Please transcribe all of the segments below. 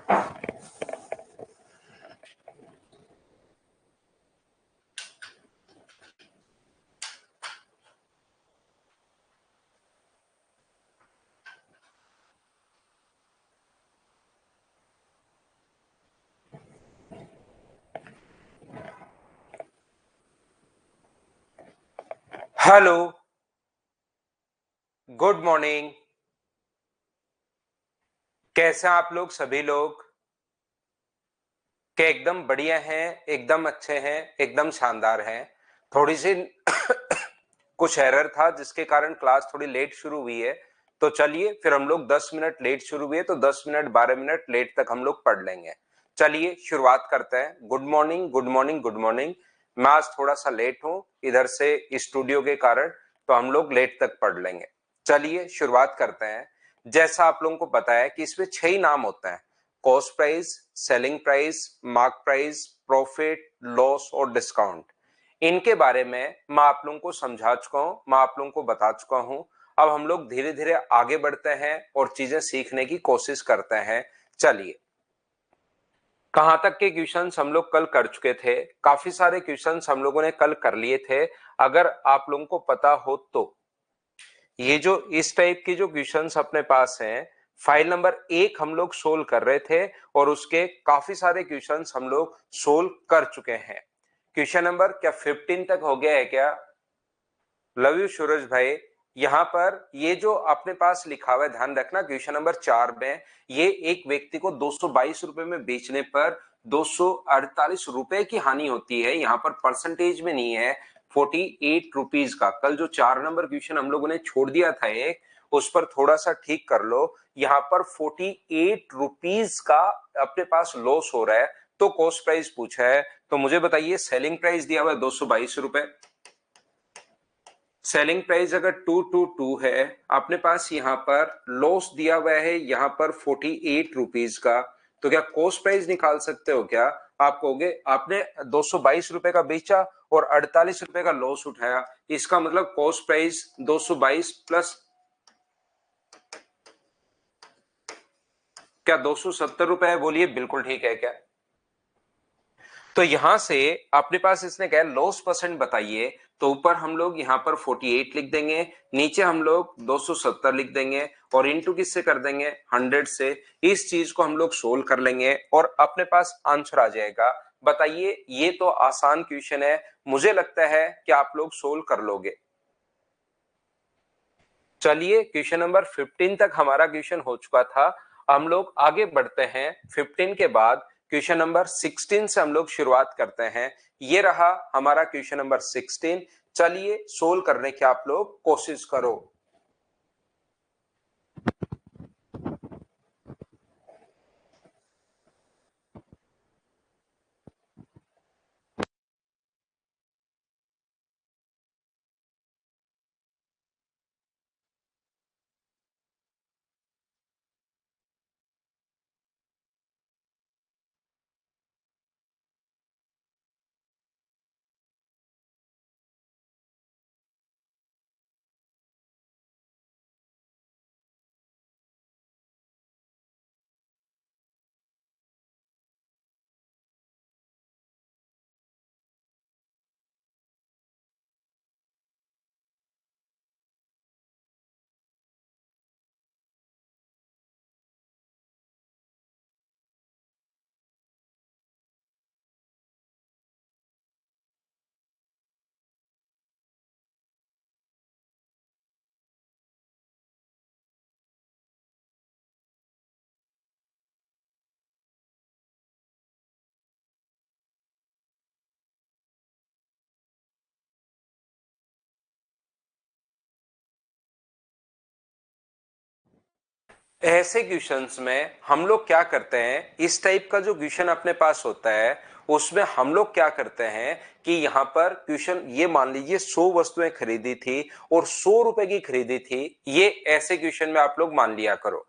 Hello, good morning. कैसे हैं आप लोग सभी लोग? के एकदम बढ़िया हैं, एकदम अच्छे हैं, एकदम शानदार हैं। थोड़ी सी कुछ एरर था जिसके कारण क्लास थोड़ी लेट शुरू हुई है। तो चलिए फिर हम लोग 10 मिनट लेट शुरू हुए तो 10 मिनट 12 मिनट लेट तक हम लोग पढ़ लेंगे। चलिए शुरुआत करते हैं। Good morning, good morning, good morning. मैं आज थोड़ा सा लेट हूं इधर से स्टूडियो के कारण, तो हम लोग लेट तक पढ़ लेंगे। चलिए शुरुआत करते हैं। जैसा आप लोगों को पता है कि इसमें 6 ही नाम होते हैं: cost price, selling price, mark price, profit, loss और डिस्काउंट। इनके बारे में मैं आप लोगों को समझा चुका हूं, मैं आप लोगों को बता चुका हूं। अब हम लोग धीरे धीरे आगे बढ़ते हैं और चीजें सीखने की कोशिश करते हैं। चलिए, कहां तक के क्वेश्चंस हम लोग कल कर चुके थे? काफी सारे क्वेश्चंस हम लोगों ने कल कर लिए थे। अगर आप लोगों को पता हो तो ये जो इस टाइप की जो क्वेश्चंस अपने पास हैं, फाइल नंबर 1 हम लोग सोल्व कर रहे थे और उसके काफी सारे क्वेश्चंस हम लोग सोल्व कर चुके हैं। क्वेश्चन नंबर क्या 15 तक हो गया है क्या? लव यू सूरज भाई। यहां पर ये जो अपने पास लिखा हुआ है, ध्यान रखना, क्वेश्चन नंबर 4 में ये एक व्यक्ति को 222 रुपए में बेचने पर 248 रुपए की हानि होती है। यहां पर परसेंटेज में नहीं है, 48 रुपीज का। कल जो 4 नंबर क्वेश्चन हम लोगों ने छोड़ दिया था एक, उस पर थोड़ा सा ठीक कर लो। यहां पर 48 रुपीज का अपने पास लॉस हो रहा है। तो कॉस्ट प्राइस पूछा है, तो मुझे बताइए सेलिंग प्राइस दिया हुआ है 222 रुपए। सेलिंग प्राइस अगर 222 है, अपने पास यहां पर लॉस दिया हुआ है यहां पर 48 रुपीज का, तो क्या कॉस्ट प्राइस निकाल सकते हो क्या? आप कहोगे आपने 222 रुपए का बेचा और 48 रुपए का लॉस उठाया, इसका मतलब कॉस्ट प्राइस 222 प्लस क्या 270 रुपए है? बोलिए बिल्कुल ठीक है क्या? तो यहां से अपने पास इसने कहा लॉस परसेंट बताइए, तो ऊपर हम लोग यहां पर 48 लिख देंगे, नीचे हम लोग 270 लिख देंगे और इनटू किससे कर देंगे? 100 से। इस चीज को हम लोग सोल्व कर लेंगे और अपने पास आंसर आ जाएगा। बताइए, ये तो आसान क्वेश्चन है, मुझे लगता है कि आप लोग सोल्व कर लोगे। चलिए, क्वेश्चन नंबर 15 तक हमारा क्वेश्चन हो चुका था। हम लोग आगे बढ़ते हैं। 15 के बाद क्वेश्चन नंबर 16 से हम लोग शुरुआत करते हैं। ये रहा हमारा क्वेश्चन नंबर 16। चलिए सोल्व करने की आप लोग कोशिश करो। ऐसे क्वेश्चंस में हम लोग क्या करते हैं, इस टाइप का जो क्वेश्चन अपने पास होता है उसमें हम लोग क्या करते हैं कि यहां पर क्वेश्चन, ये मान लीजिए 100 वस्तुएं खरीदी थी और 100 रुपए की खरीदी थी। ये ऐसे क्वेश्चन में आप लोग मान लिया करो।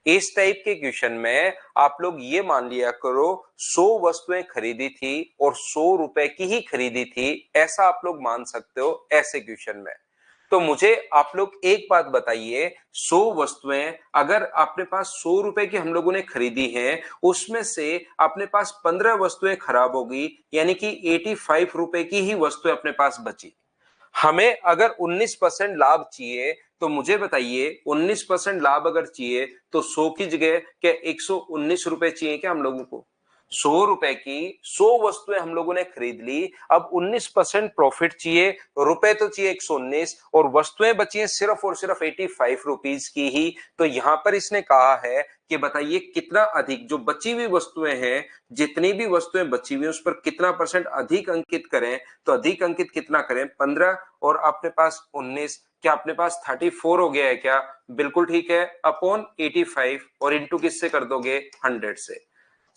इस टाइप के क्वेश्चन में आप लोग ये मान लिया करो 100 वस्तुएं खरीदी थी और 100 रुपए की ही खरीदी थी, ऐसा आप लोग मान सकते हो ऐसे क्वेश्चन में। तो मुझे आप लोग एक बात बताइए, 100 वस्तुएं अगर अपने पास 100 रुपए की हम लोगों ने खरीदी है, उसमें से अपने पास 15 वस्तुएं खराब होगी, यानी कि 85 रुपए की ही वस्तुएं अपने पास बची। हमें अगर 19% लाभ चाहिए, तो मुझे बताइए 19% लाभ अगर चाहिए तो 100 की जगह क्या 119 रुपए चाहिए क्या हम लोगों को? 100 रुपए की 100 वस्तुएं हम लोगों ने खरीद ली, अब 19% प्रॉफिट चाहिए, रुपए तो चाहिए 119 और वस्तुएं बची हैं सिर्फ और सिर्फ 85 रुपीज की ही। तो यहां पर इसने कहा है कि बताइए कितना अधिक जो बची हुई वस्तुएं हैं, जितनी भी वस्तुएं बची हुई उस पर कितना परसेंट अधिक अंकित करें। तो अधिक अंकित कितना करें? 15 और अपने पास 19, क्या अपने पास 34 हो गया है क्या? बिल्कुल ठीक है, अपॉन 85 और इंटू किससे कर दोगे? 100 से।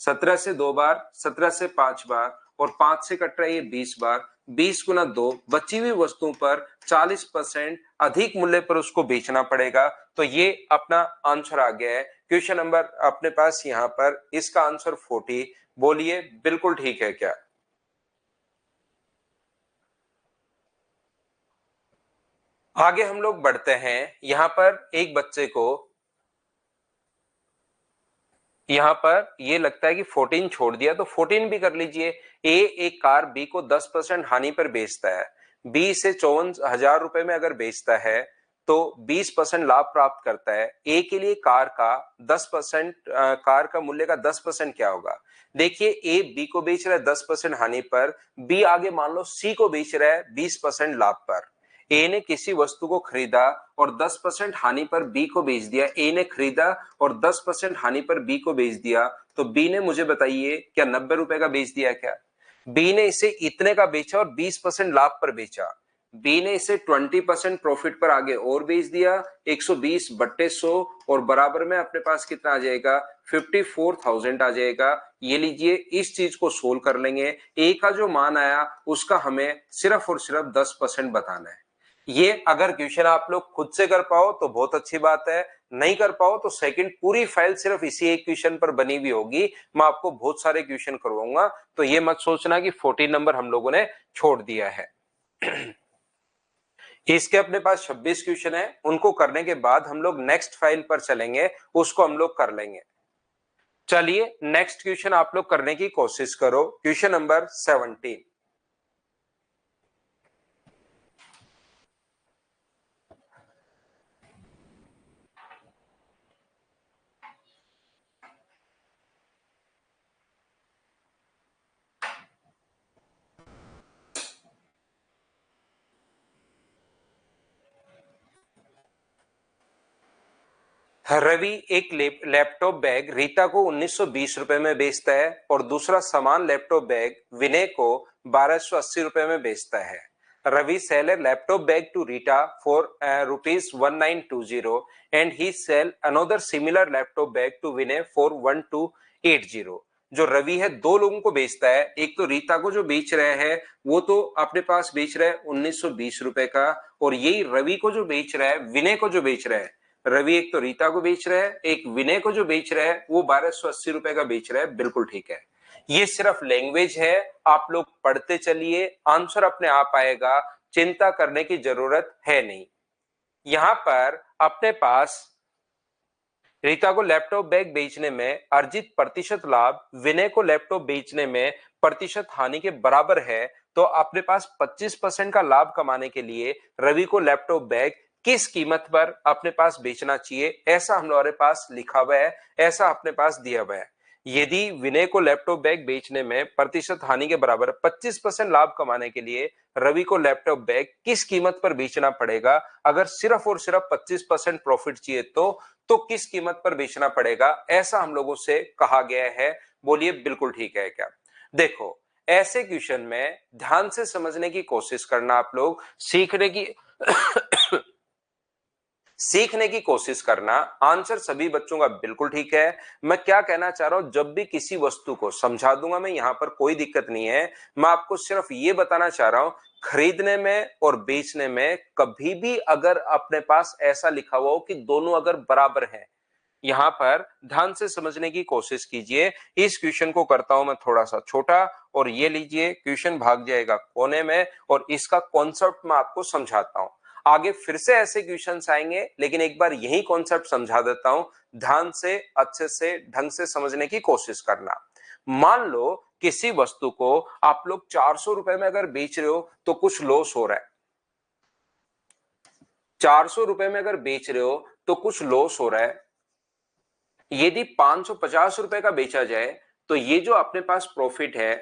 17 से 2 बार, 17 से 5 बार और 5 से कट रहा है ये 20 बार, 20 गुना 2, बची हुई वस्तुओं पर 40% अधिक मूल्य पर उसको बेचना पड़ेगा। तो ये अपना आंसर आ गया है। क्वेश्चन नंबर अपने पास यहां पर इसका आंसर 40। बोलिए बिल्कुल ठीक है क्या? आगे हम लोग बढ़ते हैं। यहां पर एक बच्चे को यहां पर ये लगता है कि 14 छोड़ दिया, तो 14 भी कर लीजिए। ए एक कार बी को 10% हानि पर बेचता है, बी इसे 54,000 रुपए में अगर बेचता है तो 20% लाभ प्राप्त करता है। ए के लिए कार का 10% कार का मूल्य का 10% क्या होगा? देखिए ए बी को बेच रहा है 10% हानि पर, बी आगे मान लो सी को बेच रहा है 20% लाभ पर। ए ने किसी वस्तु को खरीदा और 10% हानि पर बी को बेच दिया। ए ने खरीदा और 10% हानि पर बी को बेच दिया, तो बी ने मुझे बताइए क्या 90 रुपए का बेच दिया क्या? बी ने इसे इतने का बेचा और 20% लाभ पर बेचा। बी ने इसे 20% प्रॉफिट पर आगे और बेच दिया, 120 बट्टे 100 और बराबर में अपने पास कितना आ जाएगा? 54,000 आ जाएगा। ये लीजिए, इस चीज को सोल्व कर लेंगे। ए का जो मान आया उसका हमें सिर्फ और सिर्फ 10% बताना है। ये अगर क्वेश्चन आप लोग खुद से कर पाओ तो बहुत अच्छी बात है, नहीं कर पाओ तो सेकंड पूरी फाइल सिर्फ इसी एक क्वेश्चन पर बनी हुई होगी। मैं आपको बहुत सारे क्वेश्चन करवाऊंगा, तो ये मत सोचना कि 14 नंबर हम लोगों ने छोड़ दिया है। इसके अपने पास 26 क्वेश्चन है, उनको करने के बाद हम लोग नेक्स्ट फाइल पर चलेंगे, उसको हम लोग कर लेंगे। चलिए नेक्स्ट क्वेश्चन आप लोग करने की कोशिश करो। Question number 17। रवि एक लैपटॉप बैग रीता को 1920 रुपए में बेचता है और दूसरा समान लैपटॉप बैग विनय को 1280 रुपए में बेचता है। Ravi sell a laptop bag to Rita for rupees 1920 and he sell another similar laptop bag to Vinay for 1280। जो रवि है दो लोगों को बेचता है, एक तो रीता को जो बेच रहे हैं वो तो अपने पास बेच रहा है 1920 रुपए का, और यही रवि को जो बेच रहा है, विनय को जो बेच रहा है, रवि एक तो रीता को बेच रहा है, एक विनय को जो बेच रहा है वो 1280 रुपए का बेच रहा है। बिल्कुल ठीक है, ये सिर्फ लैंग्वेज है, आप लोग पढ़ते चलिए, आंसर अपने आप आएगा, चिंता करने की जरूरत है नहीं। यहां पर अपने पास रीता को लैपटॉप बैग बेचने में अर्जित प्रतिशत लाभ विनय को लैपटॉप बेचने में प्रतिशत हानि के बराबर है, तो अपने पास 25% का लाभ कमाने के लिए रवि को लैपटॉप बैग किस कीमत पर अपने पास बेचना चाहिए, ऐसा हमारे पास लिखा हुआ है, ऐसा अपने पास दिया हुआ है। यदि विनय को लैपटॉप बैग बेचने में प्रतिशत हानि के बराबर 25% लाभ कमाने के लिए रवि को लैपटॉप बैग किस कीमत पर बेचना पड़ेगा, अगर सिर्फ और सिर्फ 25% प्रॉफिट चाहिए तो किस कीमत पर बेचना पड़ेगा, ऐसा हम लोगों से कहा गया है। बोलिए बिल्कुल ठीक है क्या? देखो ऐसे क्वेश्चन में ध्यान से समझने की कोशिश करना, आप लोग सीखने की कोशिश करना। आंसर सभी बच्चों का बिल्कुल ठीक है। मैं क्या कहना चाह रहा हूं, जब भी किसी वस्तु को समझा दूंगा मैं, यहां पर कोई दिक्कत नहीं है। मैं आपको सिर्फ ये बताना चाह रहा हूं, खरीदने में और बेचने में कभी भी अगर अपने पास ऐसा लिखा हुआ हो कि दोनों अगर बराबर हैं, यहां पर ध्यान से समझने की कोशिश कीजिए। इस क्वेश्चन को करता हूं मैं थोड़ा सा छोटा, और ये लीजिए क्वेश्चन भाग जाएगा कोने में, और इसका कॉन्सेप्ट मैं आपको समझाता हूं। आगे फिर से ऐसे क्वेश्चंस आएंगे, लेकिन एक बार यही कॉन्सेप्ट समझा देता हूं, ध्यान से अच्छे से ढंग से समझने की कोशिश करना। मान लो किसी वस्तु को आप लोग 400 रुपए में अगर बेच रहे हो तो कुछ लॉस हो रहा है। 400 रुपए में अगर बेच रहे हो तो कुछ लॉस हो रहा है। यदि 550 रुपए का बेचा जाए तो ये जो अपने पास प्रॉफिट है,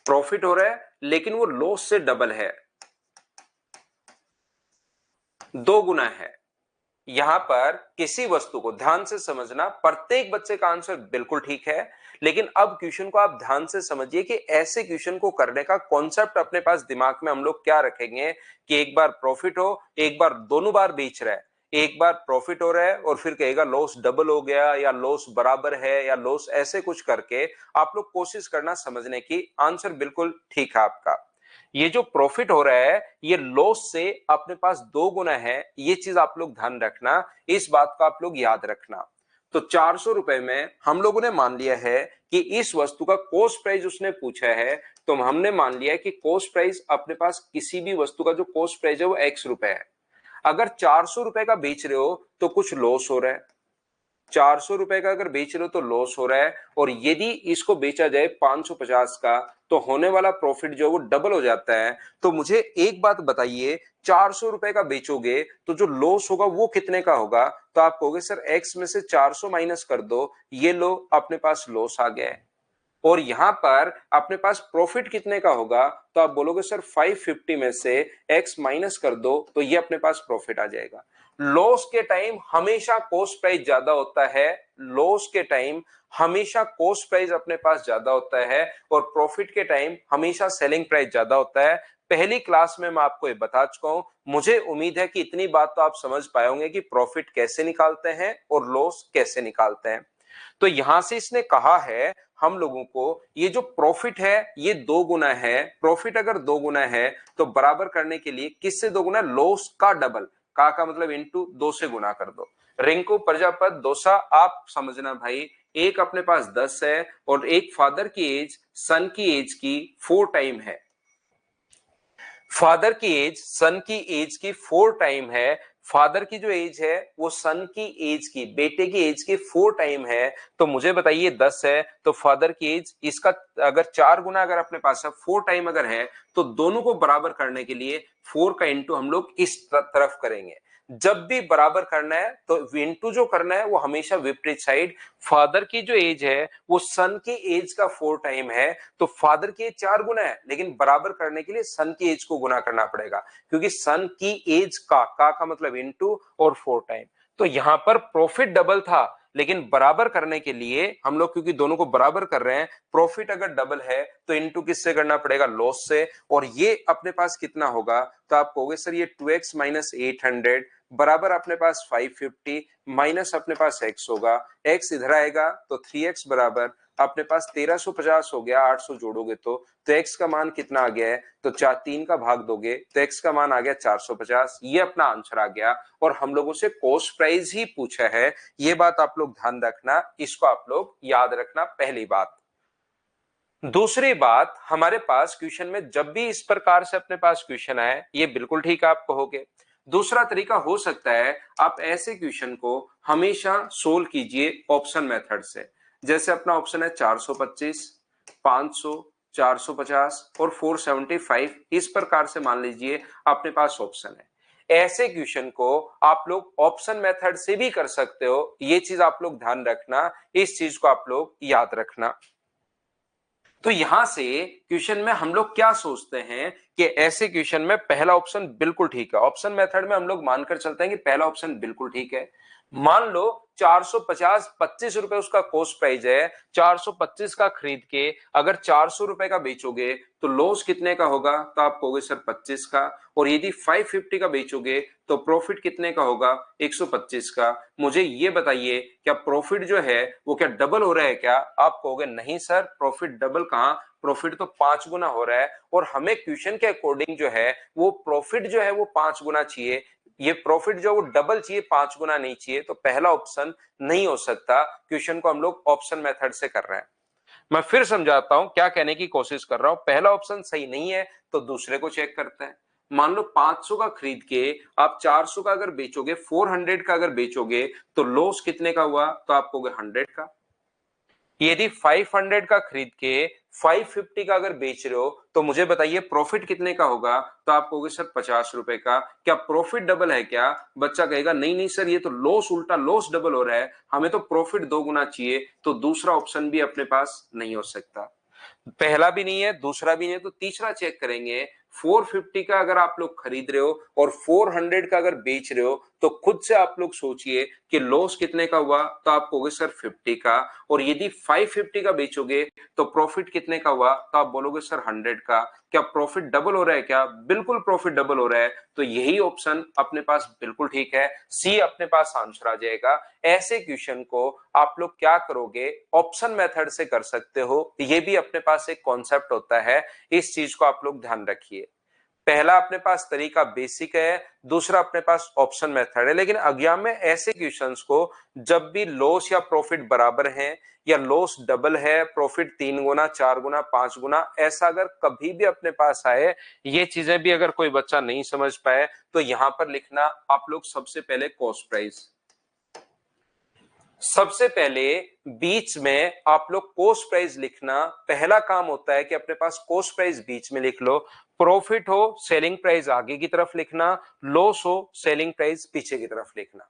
प्रॉफिट हो रहा है, लेकिन वो लॉस से डबल है, 2 गुना है। यहां पर किसी वस्तु को ध्यान से समझना, प्रत्येक बच्चे का आंसर बिल्कुल ठीक है, लेकिन अब क्वेश्चन को आप ध्यान से समझिए कि ऐसे क्वेश्चन को करने का कॉन्सेप्ट अपने पास दिमाग में हम लोग क्या रखेंगे कि एक बार प्रॉफिट हो, एक बार दोनों बार बेच रहा है, एक बार प्रॉफिट हो रहा है और फिर कहेगा लॉस डबल हो गया या लॉस बराबर है या लॉस, ऐसे कुछ करके आप लोग कोशिश करना समझने की। आंसर बिल्कुल ठीक है आपका। ये जो प्रॉफिट हो रहा है ये लॉस से अपने पास 2 गुना है, ये चीज आप लोग ध्यान रखना, इस बात को आप लोग याद रखना। तो 400 रुपए में हम लोगों ने मान लिया है कि इस वस्तु का कॉस्ट प्राइस उसने पूछा है, तो हमने मान लिया है कि कॉस्ट प्राइस अपने पास किसी भी वस्तु का जो कॉस्ट प्राइस है वो x रुपए है। अगर 400 रुपए का बेच रहे हो तो कुछ लॉस हो रहा है, 400 रुपए का अगर बेच रहे हो तो लॉस हो रहा है, और यदि इसको बेचा जाए 550 का तो होने वाला प्रॉफिट जो है वो डबल हो जाता है। तो मुझे एक बात बताइए, 400 रुपए का बेचोगे तो जो लॉस होगा वो कितने का होगा? तो आप कहोगे सर x में से 400 माइनस कर दो, ये लो अपने पास लॉस आ गया है। और यहां पर अपने पास प्रॉफिट कितने का होगा? तो आप बोलोगे सर 550 में से x माइनस कर दो, तो ये अपने पास प्रॉफिट आ जाएगा। लॉस के टाइम हमेशा कॉस्ट प्राइस ज्यादा होता है, लॉस के टाइम हमेशा कॉस्ट प्राइस अपने पास ज्यादा होता है, और प्रॉफिट के टाइम हमेशा सेलिंग प्राइस ज्यादा होता है। पहली क्लास में मैं आपको ये बता चुका हूं। मुझे उम्मीद है कि इतनी बात तो आप समझ पाए होंगे कि प्रॉफिट कैसे निकालते हैं और लॉस कैसे निकालते हैं। तो यहां से इसने कहा है हम लोगों को, ये जो प्रॉफिट है ये 2 गुना है। प्रॉफिट अगर 2 गुना है तो बराबर करने के लिए किससे 2 गुना? लॉस का डबल, का मतलब इनटू 2 से गुना कर दो। रिंकू प्रजापत दोसा आप समझना भाई, एक अपने पास 10 है और एक फादर की एज सन की एज की 4 टाइम है। फादर की एज सन की एज की 4 टाइम है। फादर की जो एज है वो सन की एज की, बेटे की एज की 4 टाइम है। तो मुझे बताइए 10 है तो फादर की एज इसका अगर 4 गुना अगर अपने पास है, 4 टाइम अगर है, तो दोनों को बराबर करने के लिए 4 का इंटू हम लोग इस तरफ करेंगे। जब भी बराबर करना है तो इंटू जो करना है वो हमेशा विपरीत साइड। फादर की जो एज है वो सन की एज का 4 टाइम है, तो फादर की एज 4 गुना है, लेकिन बराबर करने के लिए सन की एज को गुना करना पड़ेगा, क्योंकि सन की एज का मतलब इनटू और 4 टाइम। तो यहां पर प्रॉफिट डबल था, लेकिन बराबर करने के लिए हम लोग क्योंकि दोनों को बराबर कर रहे हैं, प्रॉफिट अगर डबल है तो इनटू किससे करना पड़ेगा? लॉस से। और ये अपने पास कितना होगा? तो आप कहोगे सर ये 2x माइनस 800 बराबर अपने पास 550 माइनस अपने पास x होगा, x इधर आएगा तो 3x बराबर अपने पास 1350 हो गया। 800 जोड़ोगे तो x का मान कितना आ गया है? तो 3 का भाग दोगे तो x का मान आ गया 450। ये अपना आंसर आ गया, और हम लोगों से कॉस्ट प्राइस ही पूछा है। ये बात आप लोग ध्यान रखना, इसको आप लोग याद रखना, पहली बात। दूसरी बात, हमारे पास क्वेश्चन में जब भी इस प्रकार से अपने पास क्वेश्चन आए, ये बिल्कुल ठीक है आप कहोगे। दूसरा तरीका हो सकता है, आप ऐसे क्वेश्चन को हमेशा सोल्व कीजिए ऑप्शन मेथड से। जैसे अपना ऑप्शन है 425, 500, 450 और 475, इस प्रकार से मान लीजिए अपने पास ऑप्शन है। ऐसे क्वेश्चन को आप लोग ऑप्शन मेथड से भी कर सकते हो, ये चीज आप लोग ध्यान रखना, इस चीज को आप लोग याद रखना। तो यहां से क्वेश्चन में हम लोग क्या सोचते हैं कि ऐसे क्वेश्चन में पहला ऑप्शन बिल्कुल ठीक है। ऑप्शन मेथड में हम लोग मानकर चलते हैं कि पहला ऑप्शन बिल्कुल ठीक है। मान लो 450, 25 रुपए उसका कॉस्ट प्राइस है, 425 का खरीद के अगर 400 रुपए का बेचोगे तो लॉस कितने का होगा? तो आप कहोगे सर 25 का। और यदि 550 का बेचोगे तो प्रॉफिट कितने का होगा? 125 का। मुझे ये बताइए, क्या प्रॉफिट जो है वो क्या डबल हो रहा है क्या? आप कहोगे नहीं सर, प्रॉफिट डबल कहां, प्रॉफिट तो 5 गुना हो रहा है, और हमें क्वेश्चन के अकॉर्डिंग जो है वो प्रॉफिट जो है वो 5 गुना चाहिए, ये प्रॉफिट जो वो डबल चाहिए, 5 गुना नहीं चाहिए। तो पहला ऑप्शन नहीं हो सकता। क्वेश्चन को हम लोग ऑप्शन मेथड से कर रहे हैं। मैं फिर समझाता हूं क्या कहने की कोशिश कर रहा हूं। पहला ऑप्शन सही नहीं है तो दूसरे को चेक करते हैं। मान लो 500 का खरीद के आप 400 का अगर बेचोगे, 400 का अगर बेचोगे तो लॉस कितने का हुआ? तो आप कहोगे 100 का। यदि 500 का खरीद के 550 का अगर बेच रहे हो तो मुझे बताइए प्रॉफिट कितने का होगा? तो आप कहोगे सर 50 रुपए का। क्या प्रॉफिट डबल है क्या? बच्चा कहेगा नहीं नहीं सर, ये तो लॉस, उल्टा लॉस डबल हो रहा है, हमें तो प्रॉफिट 2 गुना चाहिए। तो दूसरा ऑप्शन भी अपने पास नहीं हो सकता। पहला भी नहीं है, दूसरा भी नहीं है, तो तीसरा चेक करेंगे। 450 का अगर आप लोग खरीद रहे हो और 400 का अगर बेच रहे हो तो खुद से आप लोग सोचिए कि लॉस कितने का हुआ? तो आप कहोगे सर 50 का। और यदि 550 का बेचोगे तो प्रॉफिट कितने का हुआ? तो आप बोलोगे सर 100 का। क्या प्रॉफिट डबल हो रहा है क्या? बिल्कुल प्रॉफिट डबल हो रहा है। तो यही ऑप्शन अपने पास बिल्कुल ठीक है, सी अपने पास आंसर आ जाएगा। ऐसे क्वेश्चन को आप लोग क्या करोगे? ऑप्शन मेथड से कर सकते हो। ये भी अपने पास एक कॉन्सेप्ट होता है, इस चीज को आप लोग ध्यान रखिए। पहला अपने पास तरीका बेसिक है, दूसरा अपने पास ऑप्शन मेथड है। लेकिन एग्जाम में ऐसे क्वेश्चंस को जब भी लॉस या प्रॉफिट बराबर है या लॉस डबल है, प्रॉफिट 3 गुना, 4 गुना, 5 गुना, ऐसा अगर कभी भी अपने पास आए, ये चीजें भी अगर कोई बच्चा नहीं समझ पाए तो यहां पर लिखना आप लोग सबसे पहले कॉस्ट प्राइस। सबसे पहले बीच में आप लोग कॉस्ट प्राइस लिखना। पहला काम होता है कि अपने पास कॉस्ट प्राइस बीच में लिख लो, प्रॉफिट हो सेलिंग प्राइस आगे की तरफ लिखना, लॉस हो सेलिंग प्राइस पीछे की तरफ लिखना।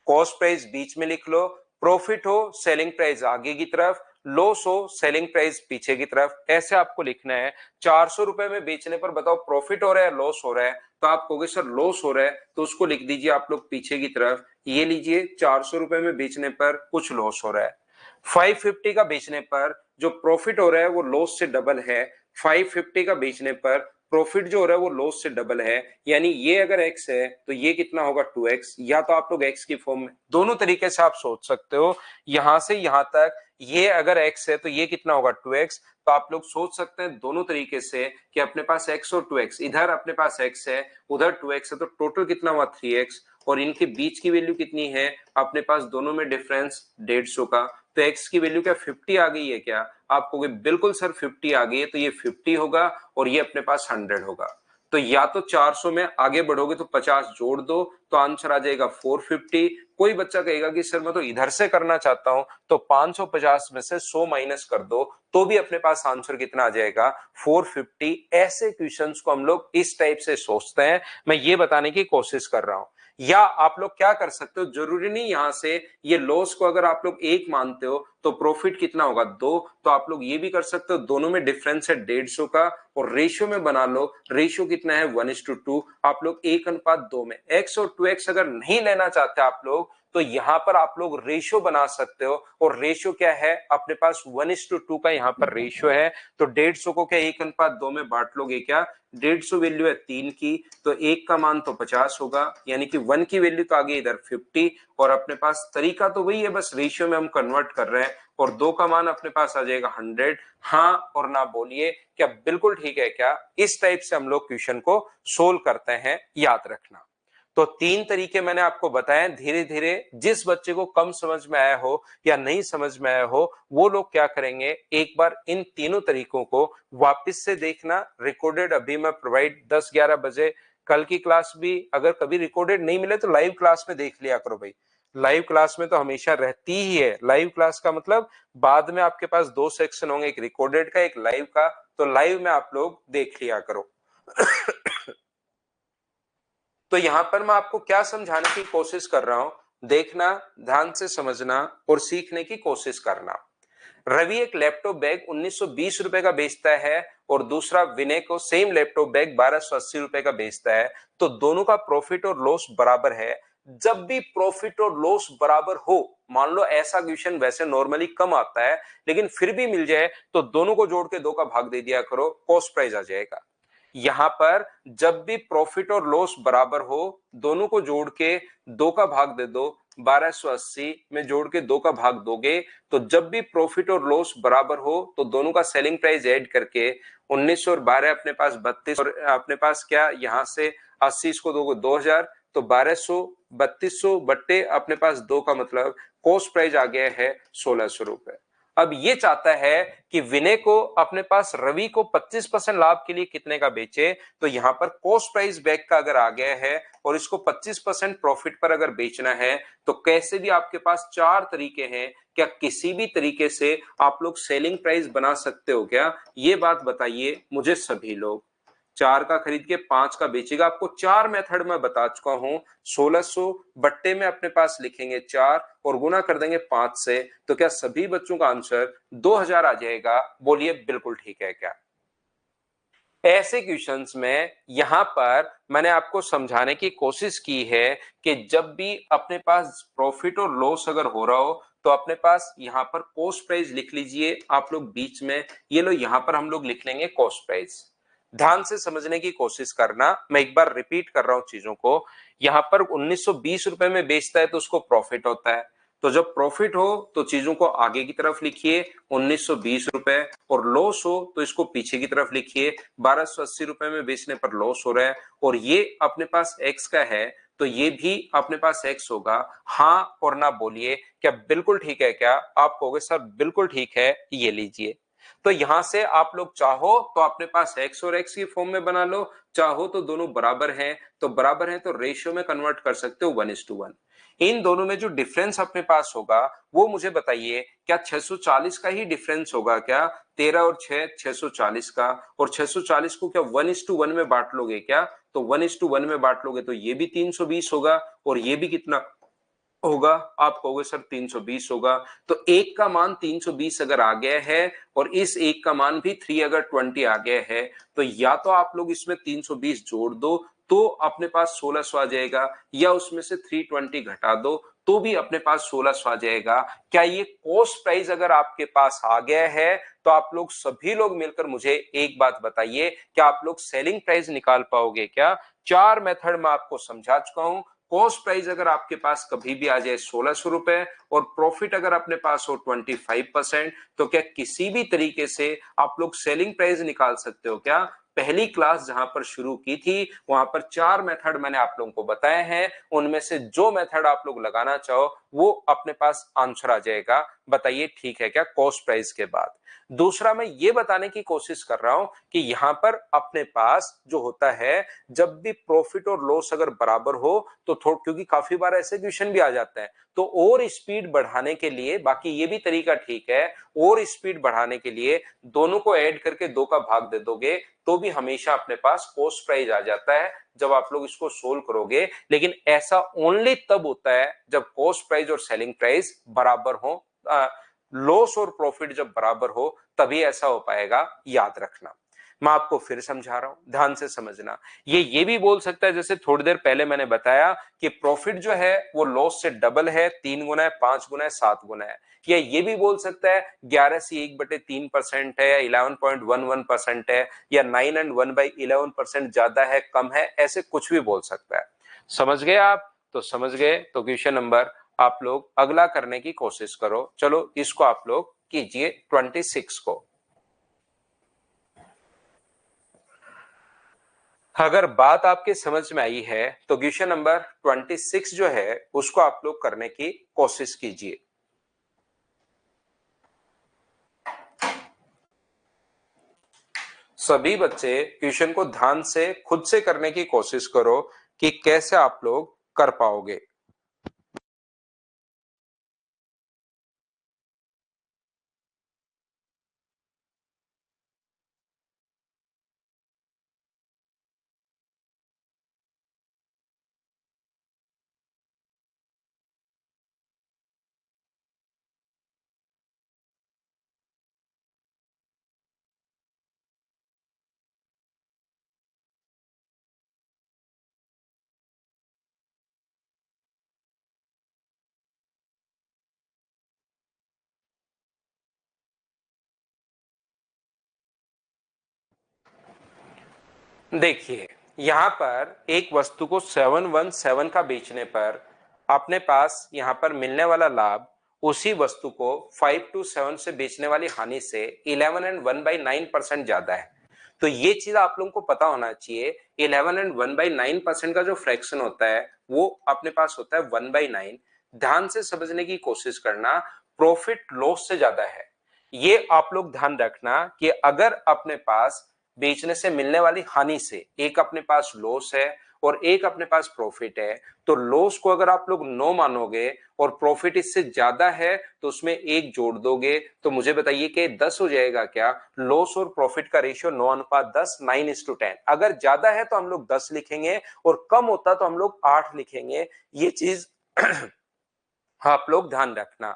कॉस्ट प्राइस बीच में लिख लो, प्रॉफिट हो सेलिंग प्राइस आगे की तरफ, लॉस हो सेलिंग प्राइस पीछे की तरफ, ऐसे आपको लिखना है। 400 रुपए में बेचने पर बताओ प्रॉफिट हो रहा है लॉस हो रहा है? तो आप कहोगे सर लॉस हो रहा है, तो उसको लिख दीजिए आप लोग पीछे की तरफ। ये लीजिए 400 रुपए में बेचने पर कुछ लॉस हो रहा है। 550 का बेचने पर जो प्रॉफिट हो रहा है वो लॉस से डबल है। 550 का बेचने पर प्रॉफिट जो हो रहा है वो लॉस से डबल है। यानी ये अगर x है तो ये कितना होगा 2x। या तो आप लोग x की फॉर्म में, दोनों तरीके से आप सोच सकते हो। यहां से यहां तक ये अगर x है तो ये कितना होगा 2x। तो आप लोग सोच सकते हैं दोनों तरीके से कि अपने पास x और 2x, इधर अपने पास x है उधर 2x है, तो टोटल कितना हुआ 3x। और इनके बीच की वैल्यू कितनी है? अपने पास दोनों में डिफरेंस 150 का। तो x की वैल्यू क्या 50 आ गई है क्या? आप कहोगे बिल्कुल सर 50 आ गई है, तो ये 50 होगा और ये अपने पास 100 होगा। तो या तो 400 में आगे बढ़ोगे तो 50 जोड़ दो तो आंसर आ जाएगा 450। कोई बच्चा कहेगा कि सर मैं तो इधर से करना चाहता हूं, तो 550 में से 100 माइनस कर दो तो भी अपने पास आंसर कितना आ जाएगा 450। ऐसे क्वेश्चंस को हम लोग इस टाइप से सोचते हैं, मैं ये बताने की कोशिश कर रहा हूं। या आप लोग क्या कर सकते हो, जरूरी नहीं यहां से ये लॉस को अगर आप लोग 1 मानते हो तो प्रॉफिट कितना होगा 2, तो आप लोग ये भी कर सकते हो दोनों में डिफरेंस है 150 का और रेशियो में बना लो। रेशियो कितना है 1:2। आप लोग 1:2 में x और 2x अगर नहीं लेना चाहते आप लोग तो यहां पर आप लोग रेशियो बना सकते हो। और रेशियो क्या है अपने पास 1:2 का यहां पर रेशियो है। तो 150 को क्या 1:2 में बांट लोगे क्या? 150 वैल्यू है 3 की, तो 1 का मान तो 50 होगा, यानी कि 1 की वैल्यू तो आ गई इधर 50। और अपने पास तरीका तो वही है, बस रेशियो में हम कन्वर्ट कर रहे हैं। और 2 का मान अपने पास आ जाएगा 100। हाँ और ना बोलिए, क्या बिल्कुल ठीक है क्या? इस टाइप से हम लोग क्वेश्चन को सोल्व करते हैं, याद रखना। तो 3 तरीके मैंने आपको बताए। धीरे धीरे जिस बच्चे को कम समझ में आया हो या नहीं समझ में आया हो वो लोग क्या करेंगे, एक बार इन तीनों तरीकों को वापस से देखना। रिकॉर्डेड अभी मैं प्रोवाइड 10-11 बजे, कल की क्लास भी अगर कभी रिकॉर्डेड नहीं मिले तो लाइव क्लास में देख लिया करो भाई। लाइव क्लास में तो हमेशा रहती ही है। लाइव क्लास का मतलब बाद में आपके पास 2 सेक्शन होंगे, एक रिकॉर्डेड का एक लाइव का। तो लाइव में आप लोग देख लिया करो। तो यहां पर मैं आपको क्या समझाने की कोशिश कर रहा हूं, देखना, ध्यान से समझना और सीखने की कोशिश करना। रवि एक लैपटॉप बैग 1920 रुपए का बेचता है और दूसरा विनय को सेम लैपटॉप बैग 1280 रुपए का बेचता है। तो दोनों का प्रॉफिट और लॉस बराबर है। जब भी प्रॉफिट और लॉस बराबर हो, मान लो ऐसा क्वेश्चन वैसे नॉर्मली कम आता है लेकिन फिर भी मिल जाए, तो दोनों को जोड़ के 2 का भाग दे दिया करो, कॉस्ट प्राइस आ जाएगा। यहां पर जब भी प्रॉफिट और लॉस बराबर हो, दोनों को जोड़ के 2 का भाग दे दो। 1280 में जोड़ के 2 का भाग दोगे तो जब भी प्रॉफिट और लॉस बराबर हो तो दोनों का सेलिंग प्राइस ऐड करके 1900 और 12 अपने पास 32 और अपने पास क्या यहां से 80 इसको दोगे 2000, तो 1200 3200 बट्टे अपने पास 2 का मतलब कॉस्ट प्राइस आ गया है 1600 रुपए। अब ये चाहता है कि विनय को अपने पास रवि को 25% लाभ के लिए कितने का बेचे, तो यहां पर कॉस्ट प्राइस बैक का अगर आ गया है और इसको 25% प्रॉफिट पर अगर बेचना है, तो कैसे भी आपके पास चार तरीके हैं, क्या किसी भी तरीके से आप लोग सेलिंग प्राइस बना सकते हो क्या? ये बात बताइए मुझे सभी लोग। 4 का खरीद के 5 का बेचेगा, आपको चार मेथड में बता चुका हूं। 1600 बट्टे में अपने पास लिखेंगे 4 और गुना कर देंगे 5 से, तो क्या सभी बच्चों का आंसर 2000 आ जाएगा? बोलिए बिल्कुल ठीक है क्या? ऐसे क्वेश्चंस में यहां पर मैंने आपको समझाने की कोशिश की है कि जब भी अपने पास प्रॉफिट और लॉस अगर हो रहा हो, तो अपने पास यहां पर कॉस्ट प्राइस लिख लीजिए आप लोग बीच में, ये लो यहां पर हम लोग लिख लेंगे कॉस्ट प्राइस। ध्यान से समझने की कोशिश करना, मैं एक बार रिपीट कर रहा हूं चीजों को। यहां पर 1920 रुपए में बेचता है तो उसको प्रॉफिट होता है, तो जब प्रॉफिट हो तो चीजों को आगे की तरफ लिखिए 1920 रुपए, और लॉस हो तो इसको पीछे की तरफ लिखिए 1280 रुपए में बेचने पर लॉस हो रहा है, और ये अपने पास एक्स का है तो ये भी अपने पास एक्स होगा। हाँ और ना बोलिए, क्या बिल्कुल ठीक है क्या? आप कहोगे सर बिल्कुल ठीक है, ये लीजिए। तो यहां से आप लोग चाहो तो अपने पास एक्स और एक्स की फॉर्म में बना लो, चाहो तो दोनों बराबर हैं तो बराबर हैं तो रेशियो में कन्वर्ट कर सकते हो 1:1। इन दोनों में जो डिफरेंस अपने पास होगा वो मुझे बताइए, क्या 640 का ही डिफरेंस होगा क्या? 13 और 6 640 का, और 640 को क्या 1:1 में बांट लोगे क्या? तो 1:1 में बांट लोगे तो ये भी 320 होगा, और ये भी कितना होगा? आप कहोगे सर 320 होगा। तो एक का मान 320 अगर आ गया है और इस एक का मान भी 3 अगर 20 आ गया है, तो या तो आप लोग इसमें 320 जोड़ दो तो अपने पास 1600 आ जाएगा, या उसमें से 320 घटा दो तो भी अपने पास 1600 आ जाएगा। क्या ये कॉस्ट प्राइस अगर आपके पास आ गया है, तो आप लोग सभी लोग मिलकर मुझे एक बात बताइए, क्या आप लोग सेलिंग प्राइस निकाल पाओगे क्या? चार मेथड में आपको समझा चुका हूं। कॉस्ट प्राइस अगर आपके पास कभी भी आ जाए 1600 रुपए और प्रॉफिट अगर अपने पास हो 25%, तो क्या किसी भी तरीके से आप लोग सेलिंग प्राइस निकाल सकते हो क्या? पहली क्लास जहां पर शुरू की थी वहां पर चार मेथड मैंने आप लोगों को बताए हैं, उनमें से जो मेथड आप लोग लगाना चाहो वो अपने पास आंसर आ जाएगा। बताइए ठीक है क्या कॉस्ट प्राइस के बाद? दूसरा मैं ये बताने की कोशिश कर रहा हूं कि यहां पर अपने पास जो होता है, जब भी प्रॉफिट और लॉस अगर बराबर हो तो क्योंकि काफी बार ऐसे क्वेश्चन भी आ जाते हैं, तो और स्पीड बढ़ाने के लिए, बाकी ये भी तरीका ठीक है, और स्पीड बढ़ाने के लिए दोनों को ऐड करके दो का भाग दे दोगे तो भी हमेशा अपने पास कॉस्ट प्राइस आ जाता है जब आप लोग इसको सोल्व करोगे। लेकिन ऐसा ओनली तब होता है जब कॉस्ट प्राइस और सेलिंग प्राइस बराबर हो, लॉस और प्रॉफिट जब बराबर हो तभी ऐसा हो पाएगा, याद रखना। मैं आपको फिर समझा रहा हूं, ध्यान से समझना। ये भी बोल सकता है, जैसे थोड़ी देर पहले मैंने बताया कि प्रॉफिट जो है वो लॉस से डबल है, 3 गुना है, 5 गुना है, 7 गुना है। या ये भी बोल सकता है 11 से 1/3% है, 11.11% है, या 9 and 1/11% ज्यादा है कम है, ऐसे कुछ भी बोल सकता है। समझ गए आप? तो समझ गए तो क्वेश्चन नंबर आप लोग अगला करने की कोशिश करो। चलो इसको आप लोग कीजिए 26 को। अगर बात आपके समझ में आई है तो क्वेश्चन नंबर 26 जो है उसको आप लोग करने की कोशिश कीजिए। सभी बच्चे क्वेश्चन को ध्यान से खुद से करने की कोशिश करो कि कैसे आप लोग कर पाओगे। देखिए यहां पर एक वस्तु को 717 का बेचने पर अपने पास यहां पर मिलने वाला लाभ उसी वस्तु को 527 से बेचने वाली हानि से 11 and 1/9% ज्यादा है। तो ये चीज आप लोगों को पता होना चाहिए, 11 and 1/9% का जो फ्रैक्शन होता है वो अपने पास होता है 1/9। ध्यान से समझने की कोशिश करना, प्रॉफिट लॉस से ज्यादा है। ये आप लोग ध्यान रखना कि अगर अपने पास बेचने से मिलने वाली हानि से एक अपने पास लॉस है और एक अपने पास प्रॉफिट है, तो लॉस को अगर आप लोग 9 मानोगे और प्रॉफिट इससे ज्यादा है तो उसमें एक जोड़ दोगे, तो मुझे बताइए कि 10 हो जाएगा क्या? लॉस और प्रॉफिट का रेशियो 9:10, 9:10। अगर ज्यादा है तो हम लोग 10 लिखेंगे और कम होता तो हम लोग 8 लिखेंगे। ये चीज आप लोग ध्यान रखना।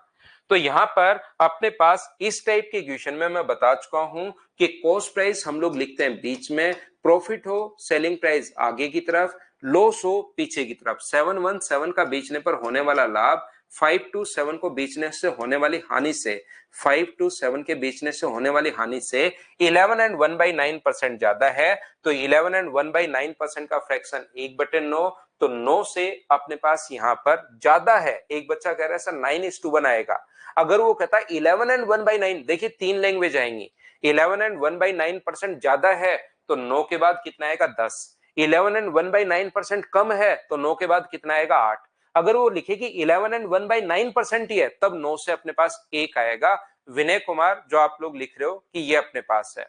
तो यहां पर अपने पास इस टाइप के इक्वेशन में मैं बता चुका हूं कि कॉस्ट प्राइस हम लोग लिखते हैं बीच में, प्रॉफिट हो सेलिंग प्राइस आगे की तरफ, लॉस हो पीछे की तरफ। 717 का बेचने पर होने वाला लाभ 527 को बेचने से होने वाली हानि से, 527 के बेचने से होने वाली हानि से 11 एंड 1/9% ज्यादा है। तो 11 एंड 1/9% का फ्रैक्शन 1/9, तो 9 से अपने पास यहां पर ज्यादा है। एक बच्चा कह रहा है सर 9:1 आएगा। अगर वो कहता है 11 एंड 1/9, देखिए 3 लैंग्वेज आएंगी। 11 एंड 1/9% ज्यादा है तो 9 के बाद कितना आएगा? 10। 11 एंड 1/9% कम है तो 9 के बाद कितना आएगा? 8। अगर वो लिखे कि 11 एंड 1/9% ही है तब 9 से अपने पास 1 आएगा। विनय कुमार जो आप लोग लिख रहे हो कि ये अपने पास है।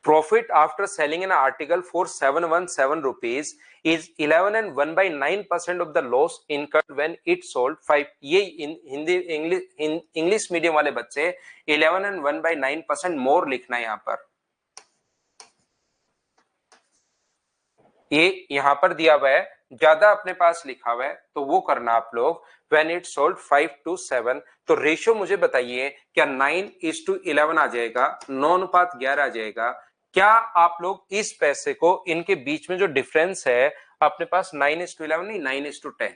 Profit after selling an article for 717 rupees is 11 and 1/9% of the loss incurred when it sold 5। ये हिंदी इंग्लिश मीडियम वाले बच्चे 11 and 1/9% मोर लिखना है। यहाँ पर ये यहाँ पर दिया हुआ है, ज्यादा अपने पास लिखा हुआ है तो वो करना आप लोग। when it sold 5-7, तो रेशियो मुझे बताइए क्या 9:11 आ जाएगा, 9:11 आ जाएगा? क्या आप लोग इस पैसे को इनके बीच में जो डिफरेंस है अपने पास 9:11 नहीं 9:10,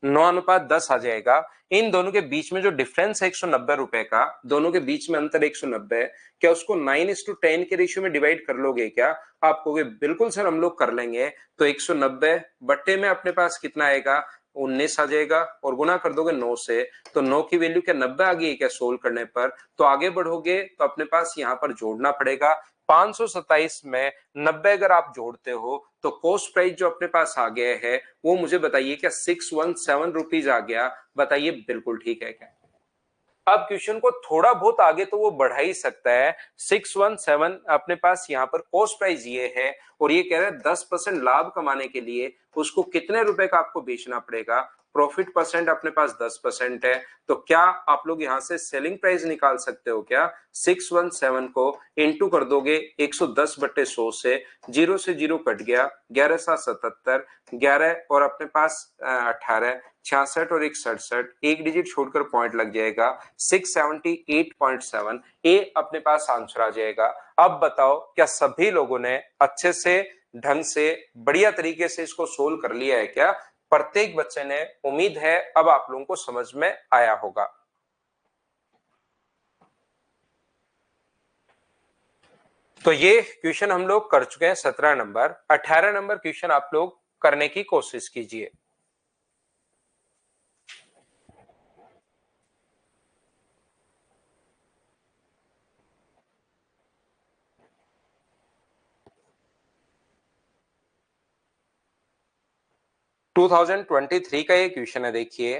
9:10 आ जाएगा। इन दोनों के बीच में जो डिफरेंस है 190 रुपए का, दोनों के बीच में अंतर 190 है, क्या उसको 9:10 के रेशियो में डिवाइड कर लोगे क्या? आप कहोगे बिल्कुल सर हम लोग कर लेंगे। तो 190 बट्टे में अपने पास कितना आएगा? 19 आ जाएगा और गुना कर दोगे 9 से, तो 9 की वैल्यू क्या 90 आ गई क्या सोल्व करने पर? तो आगे बढ़ोगे तो अपने पास यहाँ पर जोड़ना पड़ेगा। 527 में 90 अगर आप जोड़ते हो तो कॉस्ट प्राइस जो अपने पास आ गया है वो मुझे बताइए क्या 617 रुपीज आ गया? बताइए बिल्कुल ठीक है क्या? अब क्वेश्चन को थोड़ा बहुत आगे तो वो बढ़ा ही सकता है। 617 अपने पास यहाँ पर कॉस्ट प्राइस ये है और ये कह रहा है 10% लाभ कमाने के लिए उसको कितने रुपए का आपको बेचना पड़ेगा। प्रॉफिट परसेंट अपने पास 10% है, तो क्या आप लोग यहां से सेलिंग प्राइस निकाल सकते हो क्या? 617 को इंटू कर दोगे 110/100 से, 0 से 0 कट गया, 11×7=77, 11 और अपने पास 18, 66 और 167, एक डिजिट छोड़कर पॉइंट लग जाएगा 678.7। ए अपने पास आंसर आ जाएगा। अब बताओ क्या सभी लोगों ने अच्छे से ढंग से बढ़िया तरीके से इसको सोल्व कर लिया है क्या? प्रत्येक बच्चे ने, उम्मीद है अब आप लोगों को समझ में आया होगा। तो ये क्वेश्चन हम लोग कर चुके हैं 17 नंबर। 18 नंबर क्वेश्चन आप लोग करने की कोशिश कीजिए। टू 2023 का ये क्वेश्चन है। देखिए,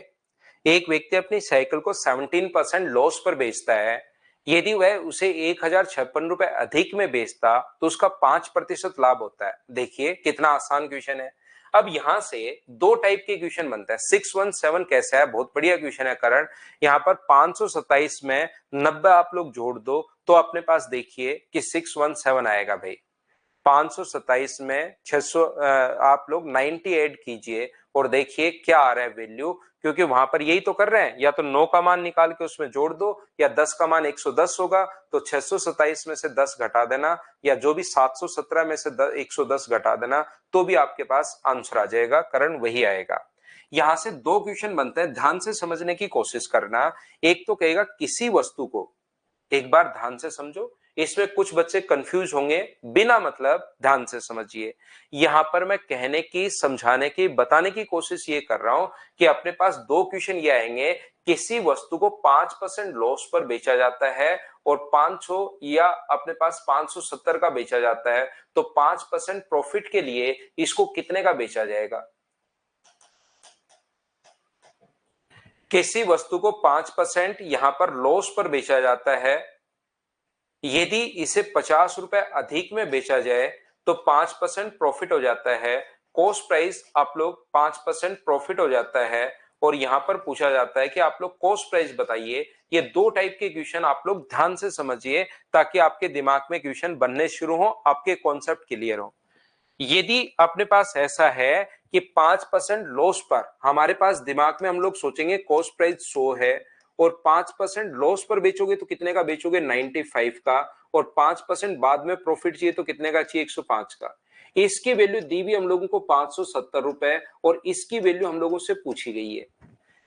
एक व्यक्ति अपनी साइकिल को 17% लॉस पर बेचता है। यदि वह उसे 1056 रुपए अधिक में बेचता तो उसका 5% लाभ होता है। देखिए कितना आसान क्वेश्चन है। अब यहां से दो टाइप के क्वेश्चन बनता है। 617 कैसा है? बहुत बढ़िया क्वेश्चन है करण। यहाँ पर 527 में 90 आप लोग जोड़ दो तो अपने पास देखिए कि 617 आएगा भाई। 527 में 600 आप लोग 90 ऐड कीजिए और देखिए क्या आ रहा है वैल्यू, क्योंकि वहां पर यही तो कर रहे हैं। या तो 9 का मान निकाल के उसमें जोड़ दो या 10 का मान 110 होगा तो 627 में से 10 घटा देना, या जो भी 717 में से 110 घटा देना, तो भी आपके पास आंसर आ जाएगा। करण वही आएगा। यहां से दो क्वेश्चन बनते हैं, ध्यान से समझने की कोशिश करना। एक तो कहेगा किसी वस्तु को, एक बार ध्यान से समझो, इसमें कुछ बच्चे कंफ्यूज होंगे, बिना मतलब ध्यान से समझिए। यहां पर मैं कहने की, समझाने की, बताने की कोशिश ये कर रहा हूं कि अपने पास दो क्वेश्चन ये आएंगे। किसी वस्तु को 5% लॉस पर बेचा जाता है और 500 या अपने पास 570 का बेचा जाता है, तो 5% प्रॉफिट के लिए इसको कितने का बेचा जाएगा? किसी वस्तु को 5% यहां पर लॉस पर बेचा जाता है, यदि इसे 50 रुपए अधिक में बेचा जाए तो 5% प्रॉफिट हो जाता है। कॉस्ट प्राइस आप लोग 5% प्रॉफिट हो जाता है, और यहां पर पूछा जाता है कि आप लोग कॉस्ट प्राइस बताइए। ये दो टाइप के क्वेश्चन आप लोग ध्यान से समझिए ताकि आपके दिमाग में क्वेश्चन बनने शुरू हो, आपके कॉन्सेप्ट क्लियर हो। यदि अपने पास ऐसा है कि 5% लॉस पर, हमारे पास दिमाग में हम लोग सोचेंगे कॉस्ट प्राइस 100 है, और 5% लॉस पर बेचोगे तो कितने का बेचोगे, 95 का, और 5% बाद में प्रॉफिट चाहिए तो कितने का चाहिए, 105 का। इसकी वैल्यू दी भी हम लोगों को 570 रुपए, और इसकी वैल्यू हम लोगों से पूछी गई है।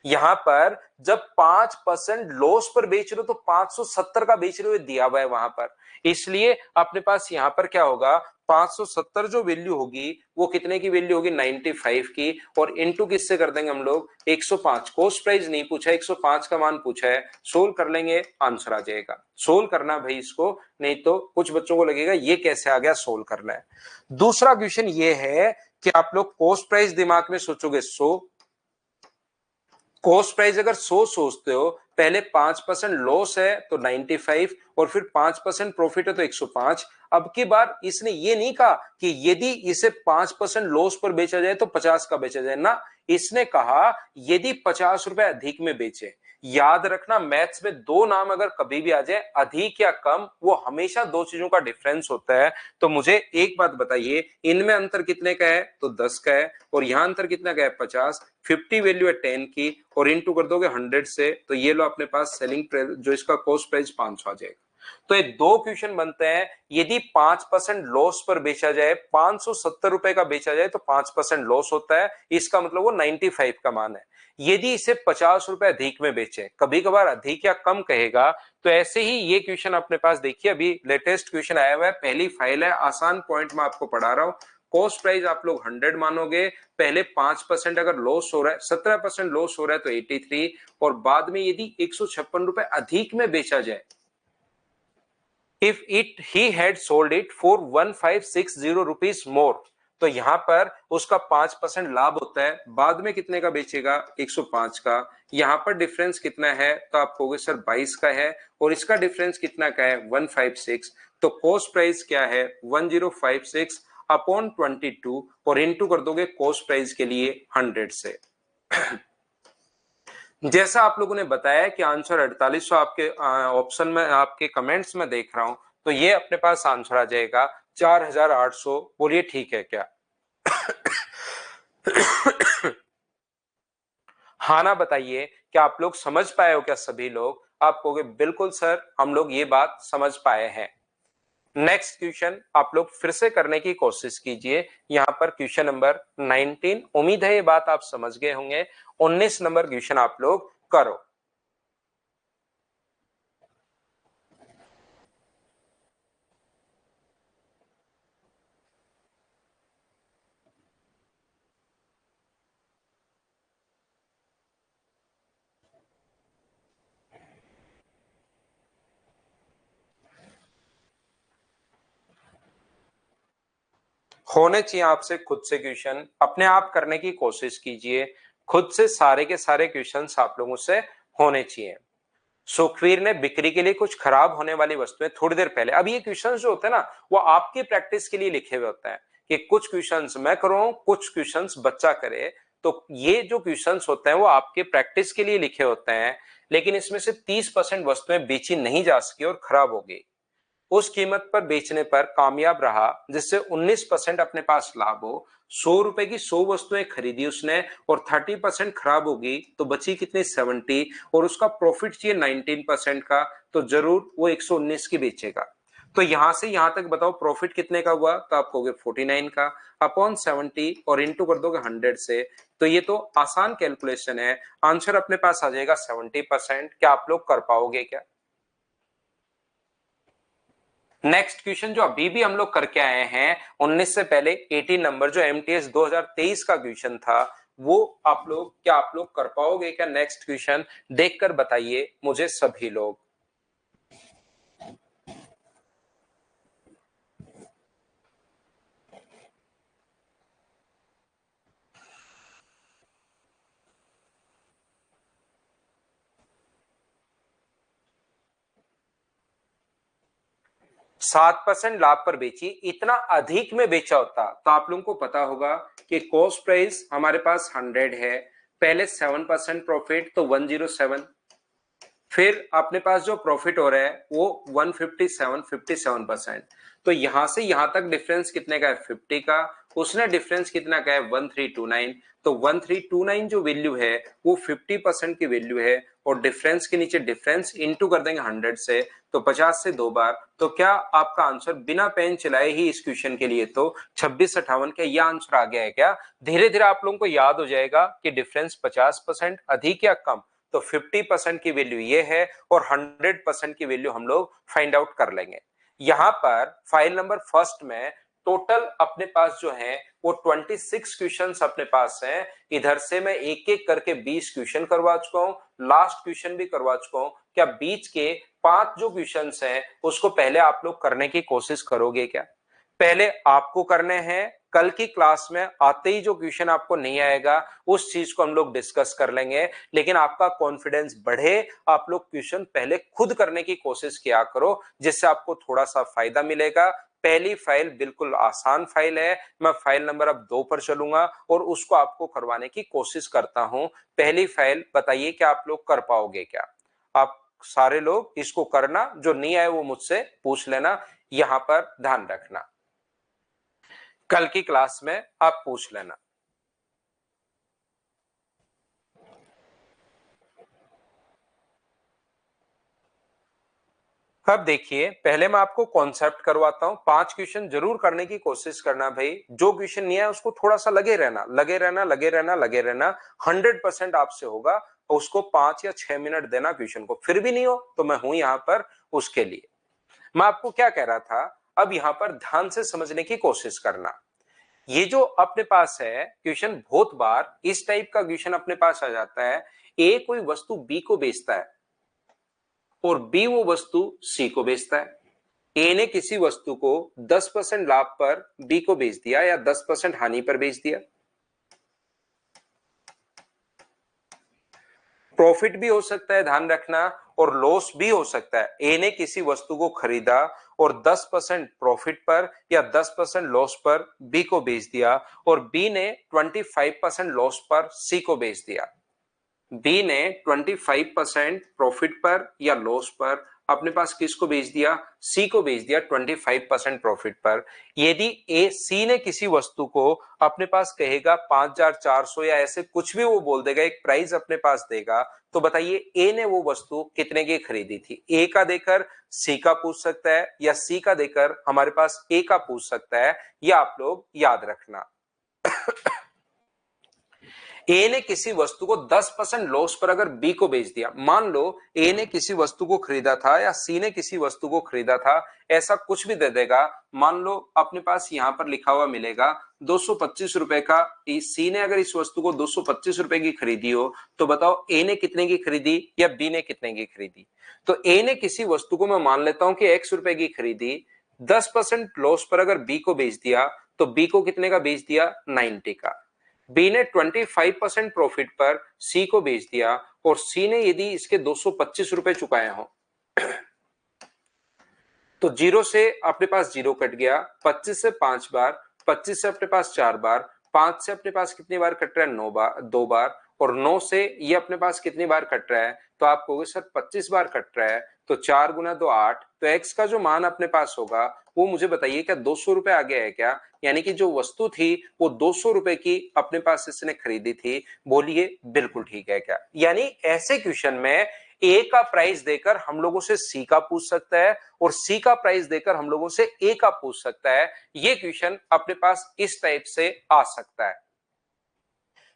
यहां पर जब 5% लॉस पर बेच रहे हो तो 570 का बेच रहे हो दिया हुआ है वहां पर, इसलिए अपने पास यहां पर क्या होगा, 570 जो वैल्यू होगी वो कितने की वैल्यू होगी, 95 की, और इनटू किससे कर देंगे हम लोग, 105। कॉस्ट प्राइस नहीं पूछा, 105 का मान पूछा है, सोल्व कर लेंगे, आंसर आ जाएगा। सोल्व करना भाई इसको, नहीं तो कुछ बच्चों को लगेगा ये कैसे आ गया, सोल्व करना है। दूसरा क्वेश्चन ये है कि आप लोग कॉस्ट प्राइस दिमाग में सोचोगे 100, कॉस्ट प्राइस अगर 100 सोचते हो, पहले 5% लॉस है तो 95, और फिर 5% प्रॉफिट है तो 105। अब की बार इसने ये नहीं कहा कि यदि इसे 5% लॉस पर बेचा जाए तो 50 का बेचा जाए ना, इसने कहा यदि 50 रुपए अधिक में बेचे। याद रखना, मैथ्स में दो नाम अगर कभी भी आ जाए, अधिक या कम, वो हमेशा दो चीजों का डिफरेंस होता है। तो मुझे एक बात बताइए, इनमें अंतर कितने का है, तो 10 का है, और यहां अंतर कितना का है, 50। 50 वैल्यू है 10 की, और इंटू कर दोगे 100 से, तो ये लो अपने पास सेलिंग प्राइस, जो इसका कॉस्ट प्राइस 500 आ जाएगा। तो ये दो क्वेश्चन बनते हैं, यदि 5% लॉस पर बेचा जाए, 570 रुपए का बेचा जाए तो 5% लॉस होता है, इसका मतलब वो 95 का मान है। यदि इसे 50 रुपए अधिक में बेचे, कभी कभार अधिक या कम कहेगा, तो ऐसे ही ये क्वेश्चन अपने पास देखिए, अभी लेटेस्ट क्वेश्चन आया हुआ है, पहली फाइल है, आसान पॉइंट में आपको पढ़ा रहा हूं। कॉस्ट प्राइस आप लोग 100 मानोगे, पहले 5% अगर लॉस हो रहा है, 17% लॉस हो रहा है तो 83, और बाद में यदि 156 रुपए अधिक में बेचा जाए, if it he had sold it for 1560 rupees more, तो यहां पर उसका 5% लाभ होता है, बाद में कितने का बेचेगा, 105 का। यहां पर डिफरेंस कितना है, तो आप कहोगे सर 22 का है, और इसका डिफरेंस कितना का है, 156। तो कॉस्ट प्राइस क्या है, 1056 अपॉन 22, और इनटू कर दोगे कॉस्ट प्राइस के लिए 100 से। जैसा आप लोगों ने बताया कि आंसर 4800 आपके ऑप्शन में, आपके कमेंट्स में देख रहा हूं, तो ये अपने पास आंसर आ जाएगा 4800। बोलिए ठीक है क्या? हाँ ना बताइए, क्या आप लोग समझ पाए हो क्या सभी लोग? आप कहोगे बिल्कुल सर, हम लोग ये बात समझ पाए हैं। नेक्स्ट क्वेश्चन आप लोग फिर से करने की कोशिश कीजिए। यहां पर क्वेश्चन नंबर 19, उम्मीद है ये बात आप समझ गए होंगे। 19 नंबर क्वेश्चन आप लोग करो। होने चाहिए आपसे खुद से क्वेश्चन, अपने आप करने की कोशिश कीजिए। खुद से सारे के सारे क्वेश्चंस आप लोगों से होने चाहिए। सुखवीर ने बिक्री के लिए कुछ खराब होने वाली वस्तुएं थोड़ी देर पहले, अब ये क्वेश्चंस जो होते हैं ना, वो आपकी प्रैक्टिस के लिए लिखे हुए होते हैं कि कुछ क्वेश्चंस मैं करूं, कुछ क्वेश्चंस बच्चा करे। तो ये जो क्वेश्चंस होते हैं वो आपके प्रैक्टिस के लिए लिखे होते हैं, लेकिन इसमें से 30% वस्तुएं बेची नहीं जा सकी और खराब हो गई। उस कीमत पर बेचने पर कामयाब रहा जिससे 19% अपने पास लाभ हो। 100 रुपए की 100 वस्तुएं खरीदी उसने, और 30% खराब होगी तो बची कितनी, 70, और उसका प्रॉफिट चाहिए 19% का, तो जरूर वो 119 की बेचेगा। तो यहां से यहां तक बताओ प्रॉफिट कितने का हुआ, तो आप कहोगे 49 का, अपॉन 70, और इंटू कर दोगे 100 से। तो ये तो आसान कैलकुलेशन है, आंसर अपने पास आ जाएगा 70%। क्या आप लोग कर पाओगे क्या? नेक्स्ट क्वेश्चन जो अभी भी हम लोग करके आए हैं, 19 से पहले 18 नंबर, जो एमटीएस 2023 का क्वेश्चन था, वो आप लोग, क्या आप लोग कर पाओगे क्या? नेक्स्ट क्वेश्चन देखकर बताइए मुझे सभी लोग। 7% लाभ पर बेची, इतना अधिक में बेचा होता तो आप लोगों को पता होगा कि कॉस्ट प्राइस हमारे पास 100 है, पहले 7% प्रॉफिट तो 107, फिर अपने पास जो प्रॉफिट हो रहा है वो 57% तो यहां से यहां तक डिफरेंस कितने का है 50 का, उसने डिफरेंस कितना का है 1329, तो 1329 जो वैल्यू है वो 50% की वैल्यू है और डिफरेंस के नीचे डिफरेंस इनटू कर देंगे 100 से, तो 50 से 2 बार, तो क्या आपका आंसर बिना पेन चलाए ही इस क्वेश्चन के लिए तो 2658 का यह आंसर आ गया है क्या। धीरे धीरे आप लोगों को याद हो जाएगा कि डिफरेंस 50% अधिक या कम, तो 50% की वैल्यू ये है और 100% की वैल्यू हम लोग फाइंड आउट कर लेंगे। यहां पर फाइल नंबर फर्स्ट में टोटल अपने पास जो है वो 26 क्वेश्चंस अपने पास हैं। इधर से मैं एक एक करके 20 क्वेश्चन करवा चुका हूं, लास्ट क्वेश्चन भी करवा चुका हूं। क्या बीच के 5 जो क्वेश्चंस हैं उसको पहले आप लोग करने की कोशिश करोगे क्या? पहले आपको करने हैं, कल की क्लास में आते ही जो क्वेश्चन आपको नहीं आएगा उस चीज को हम लोग डिस्कस कर लेंगे, लेकिन आपका कॉन्फिडेंस बढ़े, आप लोग क्वेश्चन पहले खुद करने की कोशिश किया करो, जिससे आपको थोड़ा सा फायदा मिलेगा। पहली फाइल बिल्कुल आसान फाइल है, मैं फाइल नंबर अब 2 पर चलूंगा और उसको आपको करवाने की कोशिश करता हूं। पहली फाइल बताइए कि आप लोग कर पाओगे क्या? आप सारे लोग इसको करना, जो नहीं आए वो मुझसे पूछ लेना, यहां पर ध्यान रखना, कल की क्लास में आप पूछ लेना। अब देखिए, पहले मैं आपको कॉन्सेप्ट करवाता हूं, 5 क्वेश्चन जरूर करने की कोशिश करना भाई। जो क्वेश्चन नहीं है उसको थोड़ा सा लगे रहना, लगे रहना, लगे रहना, लगे रहना, 100% आपसे होगा। उसको 5 या 6 मिनट देना क्वेश्चन को, फिर भी नहीं हो तो मैं हूं यहां पर उसके लिए। मैं आपको क्या कह रहा था, अब यहां पर ध्यान से समझने की कोशिश करना। ये जो अपने पास है क्वेश्चन, बहुत बार इस टाइप का क्वेश्चन अपने पास आ जाता है। ए कोई वस्तु बी को बेचता है और बी वो वस्तु सी को बेचता है। ए ने किसी वस्तु को 10% लाभ पर बी को बेच दिया या 10% हानि पर बेच दिया। प्रॉफिट भी हो सकता है, ध्यान रखना, और लॉस भी हो सकता है। ए ने किसी वस्तु को खरीदा और 10% प्रॉफिट पर या 10% लॉस पर बी को बेच दिया, और बी ने 25% लॉस पर सी को बेच दिया। बी ने 25% प्रॉफिट पर या लॉस पर अपने पास किसको बेच दिया? सी को बेच दिया 25% प्रॉफिट पर। यदि ए सी ने किसी वस्तु को अपने पास कहेगा 5400 या ऐसे कुछ भी वो बोल देगा, एक प्राइस अपने पास देगा, तो बताइए ए ने वो वस्तु कितने की खरीदी थी? ए का देकर सी का पूछ सकता है या सी का देकर हमारे पास ए का पूछ सकता है, यह आप लोग याद रखना। ए ने किसी वस्तु को 10% लॉस पर अगर बी को बेच दिया, मान लो ए ने किसी वस्तु को खरीदा था या सी ने किसी वस्तु को खरीदा था, ऐसा कुछ भी दे देगा। मान लो अपने पास यहां पर लिखा हुआ मिलेगा 225 रुपए का, सी ने अगर इस वस्तु को 225 रुपए की खरीदी हो, तो बताओ ए ने कितने की खरीदी या बी ने कितने की खरीदी? तो ए ने किसी वस्तु को, मैं मान लेता हूं कि x रुपए की खरीदी, 10% लॉस पर अगर बी को बेच दिया, तो बी को कितने का बेच दिया? 90 का। बी ने 25% प्रॉफिट पर सी को बेच दिया और सी ने यदि इसके 225 रुपए चुकाए हो, तो जीरो से अपने पास जीरो कट गया, 25 से 5 बार, 25 से अपने पास 4 बार, 5 से अपने पास कितनी बार कट रहा है? 9 बार, 2 बार, और 9 से ये अपने पास कितनी बार कट रहा है? तो आप कहोगे सर 25 बार कट रहा है, तो 4 गुना 2 8, तो एक्स का जो मान अपने पास होगा वो मुझे बताइए क्या 200 रुपए आ गया है क्या? यानी कि जो वस्तु थी वो 200 रुपए की अपने पास इसने खरीदी थी। बोलिए बिल्कुल ठीक है क्या? यानी ऐसे क्वेश्चन में ए का प्राइस देकर हम लोगों से सी का पूछ सकता है और सी का प्राइस देकर हम लोगों से ए का पूछ सकता है। ये क्वेश्चन अपने पास इस टाइप से आ सकता है।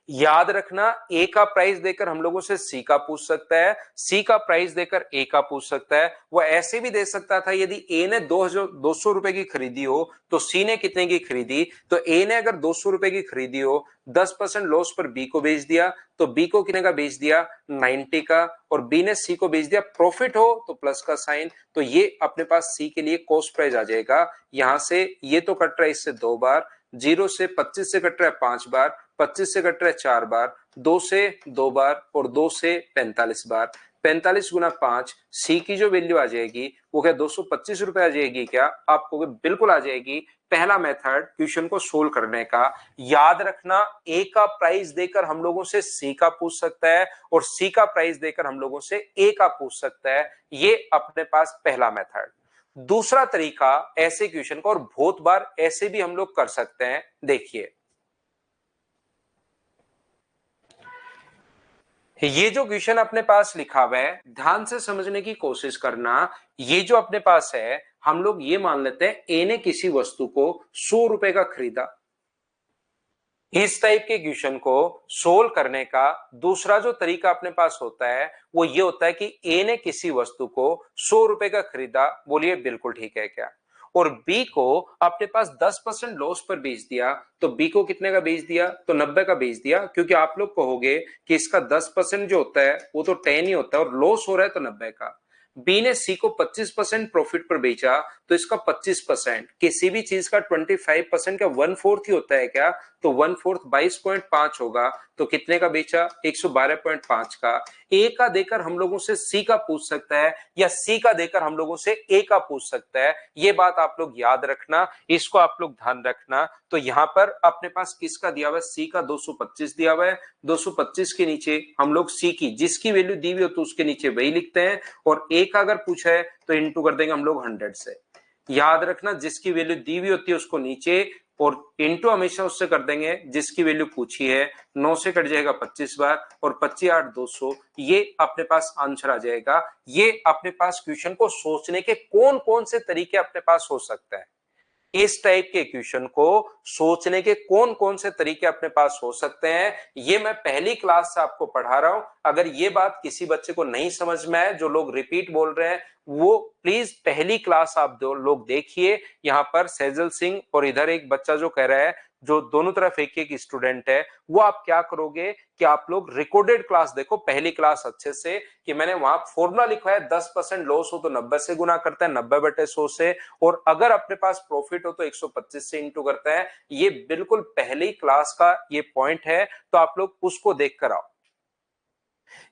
याद रखना, ए का प्राइस देकर हम लोगों से सी का पूछ सकता है, सी का प्राइस देकर ए का पूछ सकता है। वो ऐसे भी दे सकता था, यदि ए ने 200 रुपए की खरीदी हो तो सी ने कितने की खरीदी? तो ए ने अगर 200 रुपए की खरीदी हो, 10% लॉस पर बी को बेच दिया, तो बी को कितने का बेच दिया? 90 का, और बी ने सी को बेच दिया, प्रॉफिट हो तो प्लस का साइन, तो ये अपने पास सी के लिए कॉस्ट प्राइस आ जाएगा। यहां से ये तो कट रहा है इससे 2 बार, 0 से 25 से कट रहा है 5 बार, 25 से कट रहा है 4 बार, 2 से 2 बार और 2 से 45 बार। 45 गुना 5, सी की जो वैल्यू आ जाएगी वो क्या 225 रुपए आ जाएगी क्या? आपको बिल्कुल आ जाएगी। पहला मेथड क्वेश्चन को सोल्व करने का। याद रखना, ए का प्राइस देकर हम लोगों से सी का पूछ सकता है और सी का प्राइस देकर हम लोगों से ए का पूछ सकता है। ये अपने पास पहला मेथड। दूसरा तरीका ऐसे क्वेश्चन को, और बहुत बार ऐसे भी हम लोग कर सकते हैं, देखिए ये जो क्वेश्चन अपने पास लिखा हुआ है ध्यान से समझने की कोशिश करना। ये जो अपने पास है, हम लोग ये मान लेते हैं ए ने किसी वस्तु को 100 रुपए का खरीदा। इस टाइप के क्वेश्चन को सोल्व करने का दूसरा जो तरीका अपने पास होता है वो ये होता है कि ए ने किसी वस्तु को 100 रुपए का खरीदा। बोलिए बिल्कुल ठीक है क्या? और बी को अपने पास 10% लॉस पर बेच दिया। तो बी को कितने का बेच दिया? तो 90 का बेच दिया, क्योंकि आप लोग कहोगे कि इसका 10% जो होता है वो तो 10 ही होता है और लॉस हो रहा है तो 90 का। बी ने सी को 25% प्रॉफिट पर बेचा, तो इसका 25%। किसी भी चीज का 25% का 1/4 ही होता है क्या? तो 1/4 22.5 होगा। तो कितने का बेचा? 112.5 का। ए का देकर हम लोगों से सी का पूछ सकता है या सी का देकर हम लोगों से ए का पूछ सकता है। ये बात आप लोग याद रखना, इसको आप लोग ध्यान रखना। तो यहां पर अपने पास किसका दिया हुआ है? सी का 225 दिया हुआ है। 225 के नीचे हम लोग सी की जिसकी वैल्यू दी हुई हो तो उसके नीचे वही लिखते हैं, और ए का अगर पूछा है तो इंटू कर देंगे हम लोग 100 से। याद रखना, जिसकी वैल्यू दी हुई होती है उसको नीचे, और इंटू हमेशा उससे कर देंगे जिसकी वैल्यू पूछी है। 9 से कट जाएगा 25 बार, और 25 8 200, ये अपने पास आंसर आ जाएगा। ये अपने पास क्वेश्चन को सोचने के कौन कौन से तरीके अपने पास हो सकते हैं। इस टाइप के क्वेश्चन को सोचने के कौन कौन से तरीके अपने पास हो सकते हैं, ये मैं पहली क्लास से आपको पढ़ा रहा हूं। अगर ये बात किसी बच्चे को नहीं समझ में आए, जो लोग रिपीट बोल रहे हैं, वो प्लीज पहली क्लास आप दो लोग देखिए। यहाँ पर सैजल सिंह और इधर एक बच्चा जो कह रहा है, जो दोनों तरफ एक एक स्टूडेंट है, वो आप क्या करोगे कि आप लोग रिकॉर्डेड क्लास देखो पहली क्लास अच्छे से, कि मैंने वहां फॉर्मूला लिखा है 10% लॉस हो तो 90 से गुना करता है, 90/100 से, और अगर अपने पास प्रॉफिट हो तो 125 से इंटू करता है। ये बिल्कुल पहली क्लास का ये पॉइंट है, तो आप लोग उसको देख कर आओ।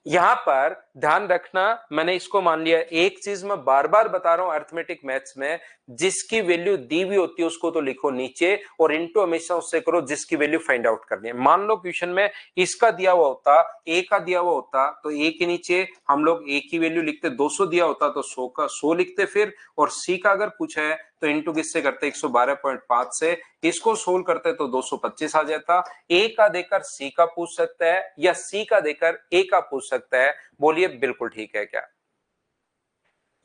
यहां पर ध्यान रखना, मैंने इसको मान लिया। एक चीज मैं बार बार बता रहा हूं अर्थमेटिक मैथ्स में, जिसकी वैल्यू दी हुई होती है उसको तो लिखो नीचे, और इनटू हमेशा उससे करो जिसकी वैल्यू फाइंड आउट करनी है। मान लो क्वेश्चन में इसका दिया हुआ होता, ए का दिया हुआ होता, तो ए के नीचे हम लोग ए की वैल्यू लिखते, 200 दिया होता तो 100 का 100 लिखते फिर, और सी का अगर पूछा है तो इंटू किससे करते? 112.5 से। इसको सोल्व करते तो 225 आ जाता। ए का देकर सी का पूछ सकता है या सी का देकर ए का पूछ सकता है। बोलिए बिल्कुल ठीक है क्या?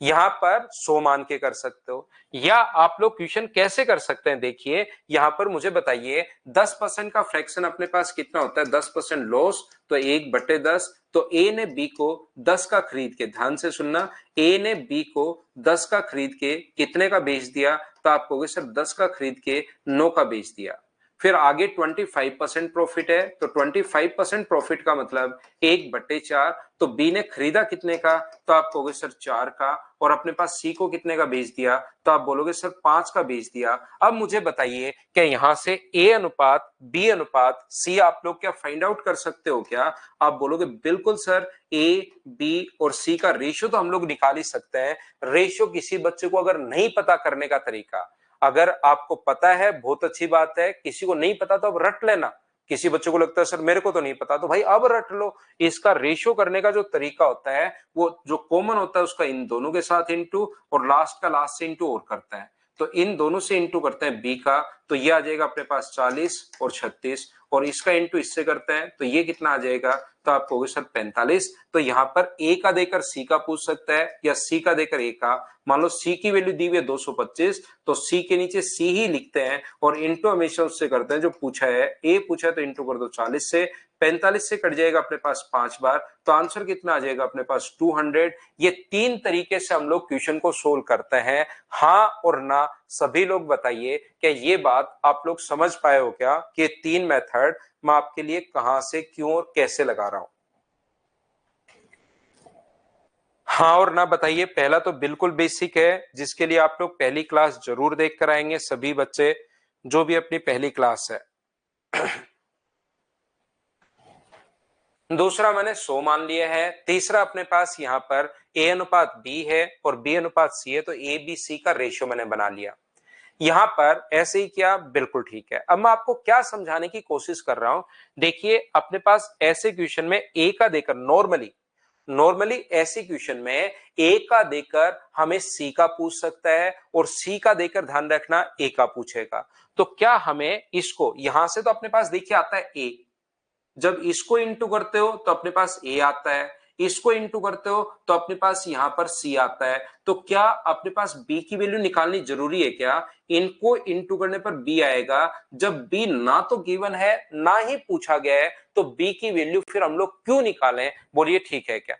यहां पर 100 मान के कर सकते हो, या आप लोग क्वेश्चन कैसे कर सकते हैं, देखिए यहां पर मुझे बताइए 10% का फ्रैक्शन अपने पास कितना होता है? 10% लॉस, तो 1/10। तो ए ने बी को 10 का खरीद के, ध्यान से सुनना, ए ने बी को 10 का खरीद के कितने का बेच दिया? तो आप कहोगे सर 10 का खरीद के 9 का बेच दिया। फिर आगे 25% प्रॉफिट है, तो 25% प्रॉफिट का मतलब 1/4। तो बी ने खरीदा कितने का? तो आप कहोगे सर 4 का, और अपने पास सी को कितने का बेच दिया? तो आप बोलोगे सर 5 का बेच दिया। अब मुझे बताइए, क्या यहां से ए अनुपात बी अनुपात सी आप लोग क्या फाइंड आउट कर सकते हो क्या? आप बोलोगे बिल्कुल सर, ए बी और सी का रेशियो तो हम लोग निकाल ही सकते हैं। रेशियो किसी बच्चे को अगर नहीं पता करने का तरीका, अगर आपको पता है बहुत अच्छी बात है, किसी को नहीं पता तो अब रट लेना। किसी बच्चे को लगता है सर मेरे को तो नहीं पता, तो भाई अब रट लो। इसका रेशियो करने का जो तरीका होता है, वो जो कॉमन होता है उसका इन दोनों के साथ इंटू, और लास्ट का लास्ट से इंटू और करता है। तो इन दोनों से इंटू करते हैं बी का, तो ये आ जाएगा अपने पास 40 और 36, और इसका इंटू इससे करते हैं तो ये कितना आ जाएगा? तो आप कहोगे सर 45। तो यहां पर ए का देकर सी का पूछ सकता है या सी का देकर ए का। मान लो सी की वैल्यू दी हुई है 225, तो सी के नीचे सी ही लिखते हैं, और इंटू हमेशा उससे करते हैं जो पूछा है। ए पूछा है तो इंटू कर दो 40 से। 45 से कट जाएगा अपने पास 5 बार, तो आंसर कितना आ जाएगा अपने पास? 200। ये 3 तरीके से हम लोग क्वेश्चन को सोल्व करते हैं। हाँ और ना सभी लोग बताइए, क्या ये बात आप लोग समझ पाए हो क्या कि 3 मेथड मैं आपके लिए कहां से, क्यों और कैसे लगा रहा हूं? हाँ और ना बताइए। पहला तो बिल्कुल बेसिक है, जिसके लिए आप लोग पहली क्लास जरूर देख कर आएंगे, सभी बच्चे जो भी अपनी पहली क्लास है। दूसरा मैंने 100 मान लिया है। तीसरा अपने पास यहाँ पर ए अनुपात बी है और बी अनुपात सी है, तो ए बी सी का रेशियो मैंने बना लिया। यहां पर ऐसे ही किया, बिल्कुल ठीक है। अब मैं आपको क्या समझाने की कोशिश कर रहा हूं, देखिए अपने पास ऐसे क्वेश्चन में ए का देकर नॉर्मली ऐसे क्वेश्चन में ए का देकर हमें सी का पूछ सकता है और सी का देकर ध्यान रखना ए का पूछेगा। तो क्या हमें इसको यहां से तो अपने पास देखिए आता है ए, जब इसको इंटू करते हो तो अपने पास ए आता है, इसको इंटू करते हो तो अपने पास यहां पर सी आता है। तो क्या अपने पास बी की वैल्यू निकालनी जरूरी है क्या? इनको इंटू करने पर बी आएगा। जब बी ना तो गिवन है ना ही पूछा गया है, तो बी की वैल्यू फिर हम लोग क्यों निकालें? बोलिए ठीक है क्या?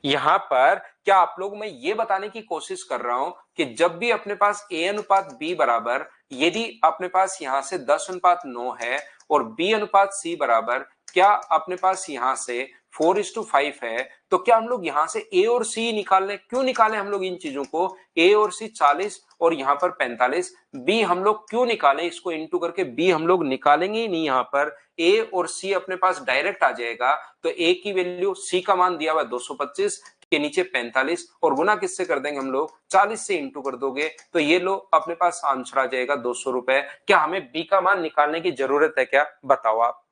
यहां पर क्या आप लोग मैं ये बताने की कोशिश कर रहा हूं कि जब भी अपने पास ए अनुपात बी बराबर, यदि अपने पास यहां से 10 अनुपात 9 है और बी अनुपात सी बराबर क्या अपने पास यहां से 4:5 है, तो क्या हम लोग यहां से ए और सी निकाल लें? क्यों निकालें हम लोग इन चीजों को? ए और सी 40 और यहां पर 45, बी हम लोग क्यों निकालें? इसको इंटू करके बी हम लोग निकालेंगे ही नहीं। यहां पर ए और सी अपने पास डायरेक्ट आ जाएगा। तो ए की वैल्यू, सी का मान दिया हुआ 225 के नीचे 45 और गुना किससे कर देंगे हम लोग? 40 से इंटू कर दोगे तो ये लो अपने पास आंसर आ जाएगा 200 रुपए। क्या हमें बी का मान निकालने की जरूरत है क्या? बताओ आप।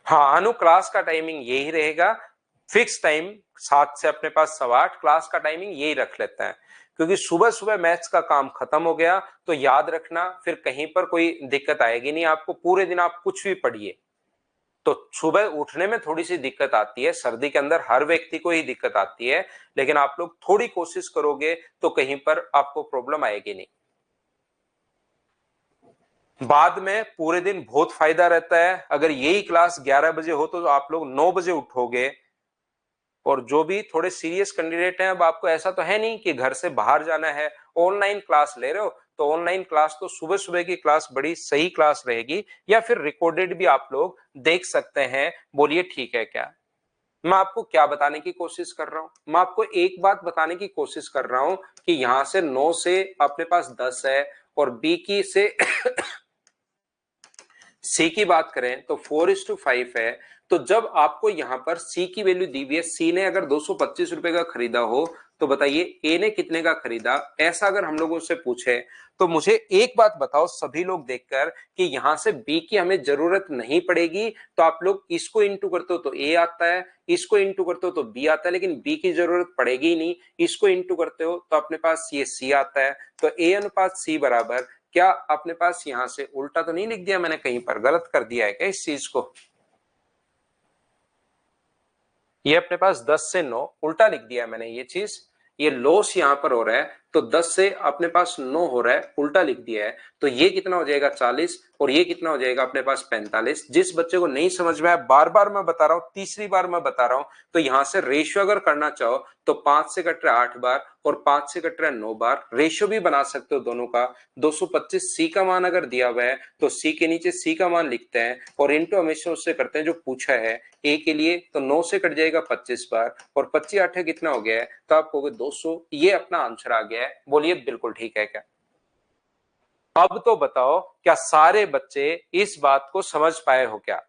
हाँ अनु, क्लास का टाइमिंग यही रहेगा, फिक्स टाइम 7 से अपने पास 8:15 क्लास का टाइमिंग यही रख लेते हैं, क्योंकि सुबह सुबह मैथ्स का काम खत्म हो गया तो याद रखना फिर कहीं पर कोई दिक्कत आएगी नहीं आपको। पूरे दिन आप कुछ भी पढ़िए तो सुबह उठने में थोड़ी सी दिक्कत आती है, सर्दी के अंदर हर व्यक्ति को ही दिक्कत आती है, लेकिन आप लोग थोड़ी कोशिश करोगे तो कहीं पर आपको प्रॉब्लम आएगी नहीं। बाद में पूरे दिन बहुत फायदा रहता है। अगर यही क्लास 11 बजे हो तो आप लोग 9 बजे उठोगे। और जो भी थोड़े सीरियस कैंडिडेट हैं, अब आपको ऐसा तो है नहीं कि घर से बाहर जाना है, ऑनलाइन क्लास ले रहे हो, तो ऑनलाइन क्लास तो सुबह सुबह की क्लास बड़ी सही क्लास रहेगी, या फिर रिकॉर्डेड भी आप लोग देख सकते हैं। बोलिए ठीक है क्या? मैं आपको क्या बताने की कोशिश कर रहा हूं? मैं आपको एक बात बताने की कोशिश कर रहा हूं कि यहां से 9 से अपने पास 10 है और बी की से सी की बात करें तो 4:5 है। तो जब आपको यहां पर सी की वैल्यू दी हुई है, सी ने अगर 225 रुपए का खरीदा हो तो बताइए ए ने कितने का खरीदा? ऐसा अगर हम लोगों से पूछे तो मुझे एक बात बताओ सभी लोग देखकर कि यहां से बी की हमें जरूरत नहीं पड़ेगी। तो आप लोग इसको इंटू करते हो तो ए आता है, इसको इंटू करते हो तो बी आता है, लेकिन बी की जरूरत पड़ेगी ही नहीं। इसको इंटू करते हो तो अपने पास ये सी आता है। तो ए अनुपात सी बराबर क्या अपने पास यहां से उल्टा तो नहीं लिख दिया मैंने? कहीं पर गलत कर दिया है क्या इस चीज को? ये अपने पास 10 से 9 उल्टा लिख दिया है मैंने ये चीज। ये लॉस यहां पर हो रहा है तो 10 से अपने पास 9 हो रहा है, उल्टा लिख दिया है। तो ये कितना हो जाएगा? 40 और ये कितना हो जाएगा अपने पास? 45। जिस बच्चे को नहीं समझ में आया, बार बार मैं बता रहा हूं, तीसरी बार मैं बता रहा हूं, तो यहां से रेशियो अगर करना चाहो तो 5 से कट रहा है 8 बार और 5 से कट रहा है 9 बार। रेशियो भी बना सकते हो दोनों का। 225 सी का मान अगर दिया हुआ है तो सी के नीचे सी का मान लिखते हैं और इंटू हमेशा उससे करते हैं जो पूछा है ए के लिए। तो 9 से कट जाएगा 25 बार और 25 8 कितना हो गया है? तो आपको 200। ये अपना आंसर आ गया है। बोलिए बिल्कुल ठीक है क्या? अब तो बताओ क्या सारे बच्चे इस बात को समझ पाए हो क्या?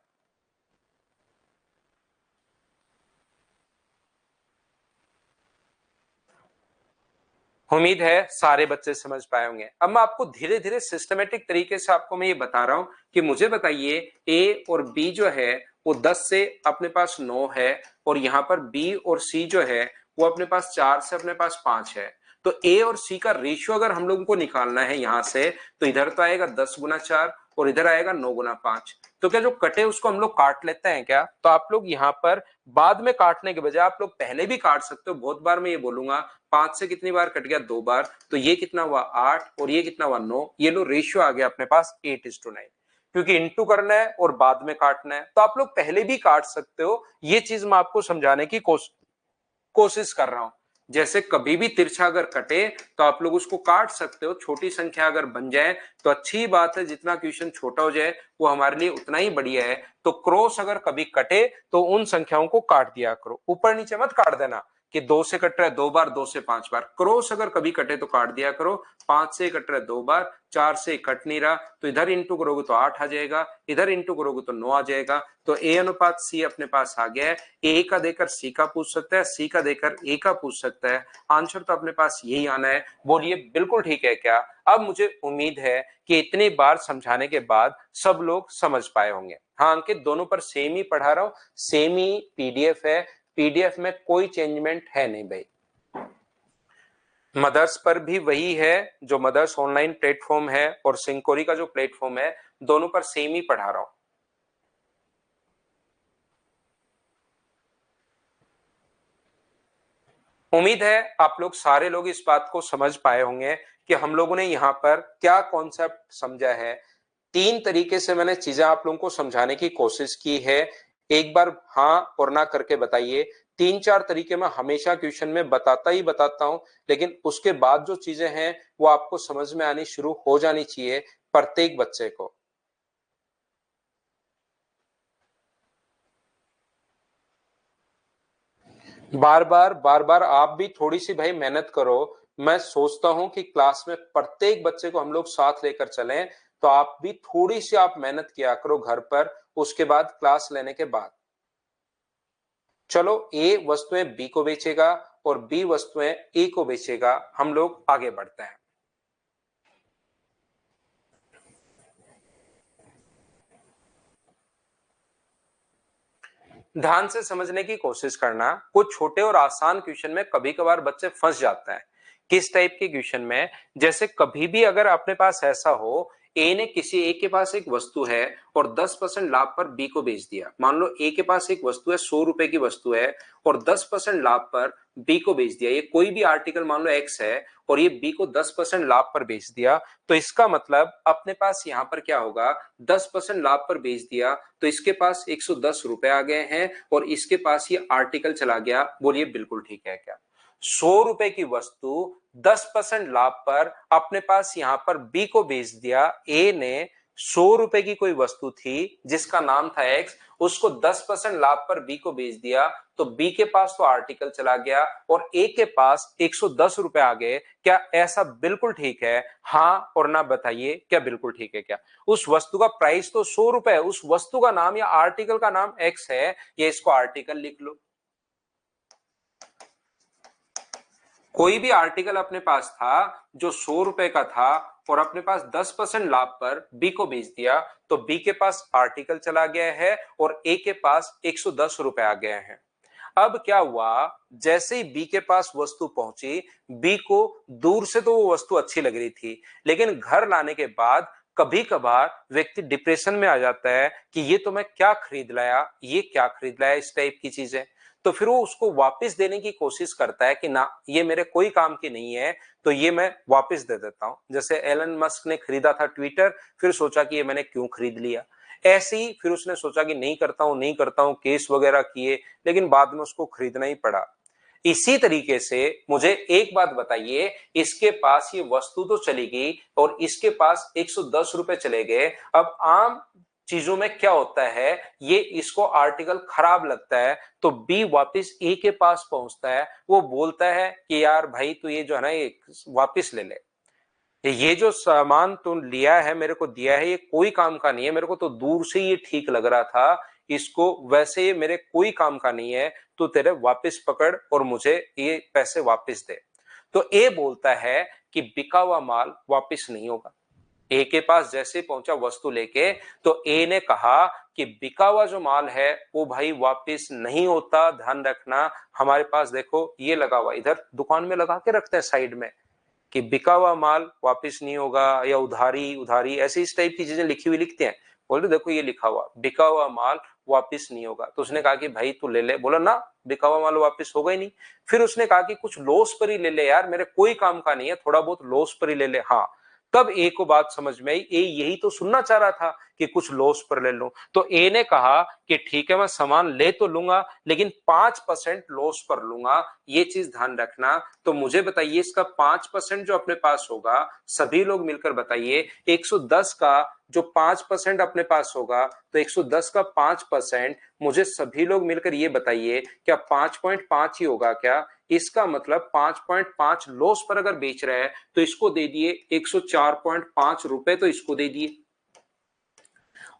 उम्मीद है सारे बच्चे समझ पाए होंगे। अब मैं आपको धीरे धीरे सिस्टमेटिक तरीके से आपको मैं ये बता रहा हूं कि मुझे बताइए ए और बी जो है वो 10 से अपने पास 9 है और यहां पर बी और सी जो है वो अपने पास 4 से अपने पास 5 है। तो ए और सी का रेशियो अगर हम लोगों को निकालना है यहां से, तो इधर तो आएगा 10 गुना 4 और इधर आएगा 9 गुना 5। तो क्या जो कटे उसको हम लोग काट लेते हैं क्या? तो आप लोग यहाँ पर बाद में काटने के बजाय आप लोग पहले भी काट सकते हो। बहुत बार मैं ये बोलूंगा 5 से कितनी बार कट गया? 2 बार। तो ये कितना हुआ? 8 और ये कितना हुआ? 9। ये लो रेशियो आ गया अपने पास 8:9, क्योंकि इंटू करना है और बाद में काटना है। तो आप लोग पहले भी काट सकते हो। ये चीज मैं आपको समझाने की कोशिश कर रहा हूं। जैसे कभी भी तिरछा अगर कटे तो आप लोग उसको काट सकते हो। छोटी संख्या अगर बन जाए तो अच्छी बात है, जितना क्वेश्चन छोटा हो जाए वो हमारे लिए उतना ही बढ़िया है। तो क्रॉस अगर कभी कटे तो उन संख्याओं को काट दिया करो, ऊपर नीचे मत काट देना कि 2 से कट रहा है 2 बार, 2 से 5 बार। क्रॉस अगर कभी कटे तो काट दिया करो। 5 से कट रहा है 2 बार, 4 से कट नहीं रहा तो इधर इंटू करोगे तो 8 आ जाएगा, इधर इंटू करोगे तो 9 आ जाएगा। तो ए अनुपात सी अपने पास आ गया है। ए का देकर सी का पूछ सकता है, सी का देकर ए का पूछ सकता है। आंसर तो अपने पास यही आना है। बोलिए बिल्कुल ठीक है क्या? अब मुझे उम्मीद है कि इतनी बार समझाने के बाद सब लोग समझ पाए होंगे। हाँ अंकित, दोनों पर सेम ही पढ़ा रहा हूं, सेम ही पीडीएफ है, पीडीएफ में कोई चेंजमेंट है नहीं भाई। मदर्स पर भी वही है, जो मदर्स ऑनलाइन प्लेटफॉर्म है और सिंकोरी का जो प्लेटफॉर्म है, दोनों पर सेम ही पढ़ा रहा हूं। उम्मीद है आप लोग सारे लोग इस बात को समझ पाए होंगे कि हम लोगों ने यहाँ पर क्या कॉन्सेप्ट समझा है। 3 तरीके से मैंने चीजें आप लोगों को समझाने की कोशिश की है। एक बार हाँ और ना करके बताइए। 3-4 तरीके मैं हमेशा क्वेश्चन में बताता ही बताता हूं, लेकिन उसके बाद जो चीजें हैं वो आपको समझ में आनी शुरू हो जानी चाहिए प्रत्येक बच्चे को। बार बार आप भी थोड़ी सी भाई मेहनत करो। मैं सोचता हूं कि क्लास में प्रत्येक बच्चे को हम लोग साथ लेकर चलें, तो आप भी थोड़ी सी आप मेहनत किया करो घर पर, उसके बाद क्लास लेने के बाद। चलो, ए वस्तुएं बी को बेचेगा और बी वस्तुएं ए को बेचेगा। हम लोग आगे बढ़ते हैं। ध्यान से समझने की कोशिश करना। कुछ छोटे और आसान क्वेश्चन में कभी कभार बच्चे फंस जाते हैं। किस टाइप के क्वेश्चन में? जैसे कभी भी अगर अपने पास ऐसा हो, ए ने किसी ए के पास एक वस्तु है और 10% लाभ पर बी को बेच दिया। मान लो ए के पास एक वस्तु है, 100 रुपए की वस्तु है और 10% लाभ पर बी को बेच दिया। ये कोई भी आर्टिकल मान लो एक्स है और ये बी को 10% लाभ पर बेच दिया, तो इसका मतलब अपने पास यहाँ पर क्या होगा? 10% लाभ पर बेच दिया तो इसके पास 110 रुपए आ गए हैं और इसके पास ये आर्टिकल चला गया। बोलिए बिल्कुल ठीक है क्या? 100 रुपए की वस्तु 10% लाभ पर अपने पास यहां पर बी को बेच दिया। ए ने 100 रुपए की कोई वस्तु थी जिसका नाम था एक्स, उसको 10% लाभ पर बी को बेच दिया, तो बी के पास तो आर्टिकल चला गया और ए के पास 110 रुपए आ गए। क्या ऐसा बिल्कुल ठीक है? हाँ और ना बताइए, क्या बिल्कुल ठीक है क्या? उस वस्तु का प्राइस तो 100 रुपए है, उस वस्तु का नाम या आर्टिकल का नाम एक्स है, ये इसको आर्टिकल लिख लो। कोई भी आर्टिकल अपने पास था जो 100 रुपए का था और अपने पास 10% लाभ पर बी को बेच दिया, तो बी के पास आर्टिकल चला गया है और ए के पास 110 रुपए आ गए हैं। अब क्या हुआ? जैसे ही बी के पास वस्तु पहुंची, बी को दूर से तो वो वस्तु अच्छी लग रही थी, लेकिन घर लाने के बाद कभी कभार व्यक्ति डिप्रेशन में आ जाता है कि ये तो मैं क्या खरीद लाया, ये क्या खरीद लाया, इस टाइप की चीजें। तो फिर वो उसको वापस देने की कोशिश करता है कि ना, ये मेरे कोई काम की नहीं है, तो ये मैं वापस दे देता हूं। जैसे एलन मस्क ने खरीदा था ट्विटर, फिर सोचा कि ये मैंने क्यों खरीद लिया। ऐसे ही फिर उसने सोचा कि नहीं करता हूं, नहीं करता हूं, केस वगैरह किए, लेकिन बाद में उसको खरीदना ही पड़ा। इसी तरीके से मुझे एक बात बताइए, इसके पास ये वस्तु तो चली गई और इसके पास 110 रुपए चले गए। अब आम चीजों में क्या होता है, ये इसको आर्टिकल खराब लगता है तो बी वापस ए के पास पहुंचता है। वो बोलता है कि यार भाई तू ये जो है ना, ये वापस ले ले, ये जो सामान तू लिया है, मेरे को दिया है, ये कोई काम का नहीं है, मेरे को तो दूर से ये ठीक लग रहा था, इसको वैसे ये मेरे कोई काम का नहीं है, तो तेरे वापस पकड़ और मुझे ये पैसे वापस दे। तो ए बोलता है कि बिका हुआ माल वापस नहीं होगा। ए के पास जैसे पहुंचा वस्तु लेके, तो ए ने कहा कि बिका हुआ जो माल है वो भाई वापस नहीं होता, ध्यान रखना। हमारे पास देखो ये लगा हुआ, इधर दुकान में लगा के रखते हैं साइड में कि बिका हुआ माल वापस नहीं होगा, या उधारी उधारी ऐसी इस टाइप की चीजें लिखी हुई लिखते हैं। बोले देखो ये लिखा हुआ, बिका हुआ माल वापस नहीं होगा। तो उसने कहा कि भाई तू ले ले। बोला ना, बिका हुआ माल वापस होगा ही नहीं। फिर उसने कहा कि कुछ लॉस पर ही ले ले यार, मेरे कोई काम का नहीं है, थोड़ा बहुत लॉस पर ही ले ले। हाँ, तब ए को बात समझ में आई। ए यही तो सुनना चाह रहा था कि कुछ लॉस पर ले लो। तो ए ने कहा कि ठीक है, मैं सामान ले तो लूंगा लेकिन 5% लॉस पर लूंगा, ये चीज ध्यान रखना। तो मुझे बताइए, इसका 5% जो अपने पास होगा, सभी लोग मिलकर बताइए, 110 का जो 5% अपने पास होगा, तो 110 का 5% मुझे सभी लोग मिलकर ये बताइए, क्या 5.5 ही होगा क्या? इसका मतलब 5.5 लॉस पर अगर बेच रहा है तो इसको दे दिए 104.5 रुपए, तो इसको दे दिए।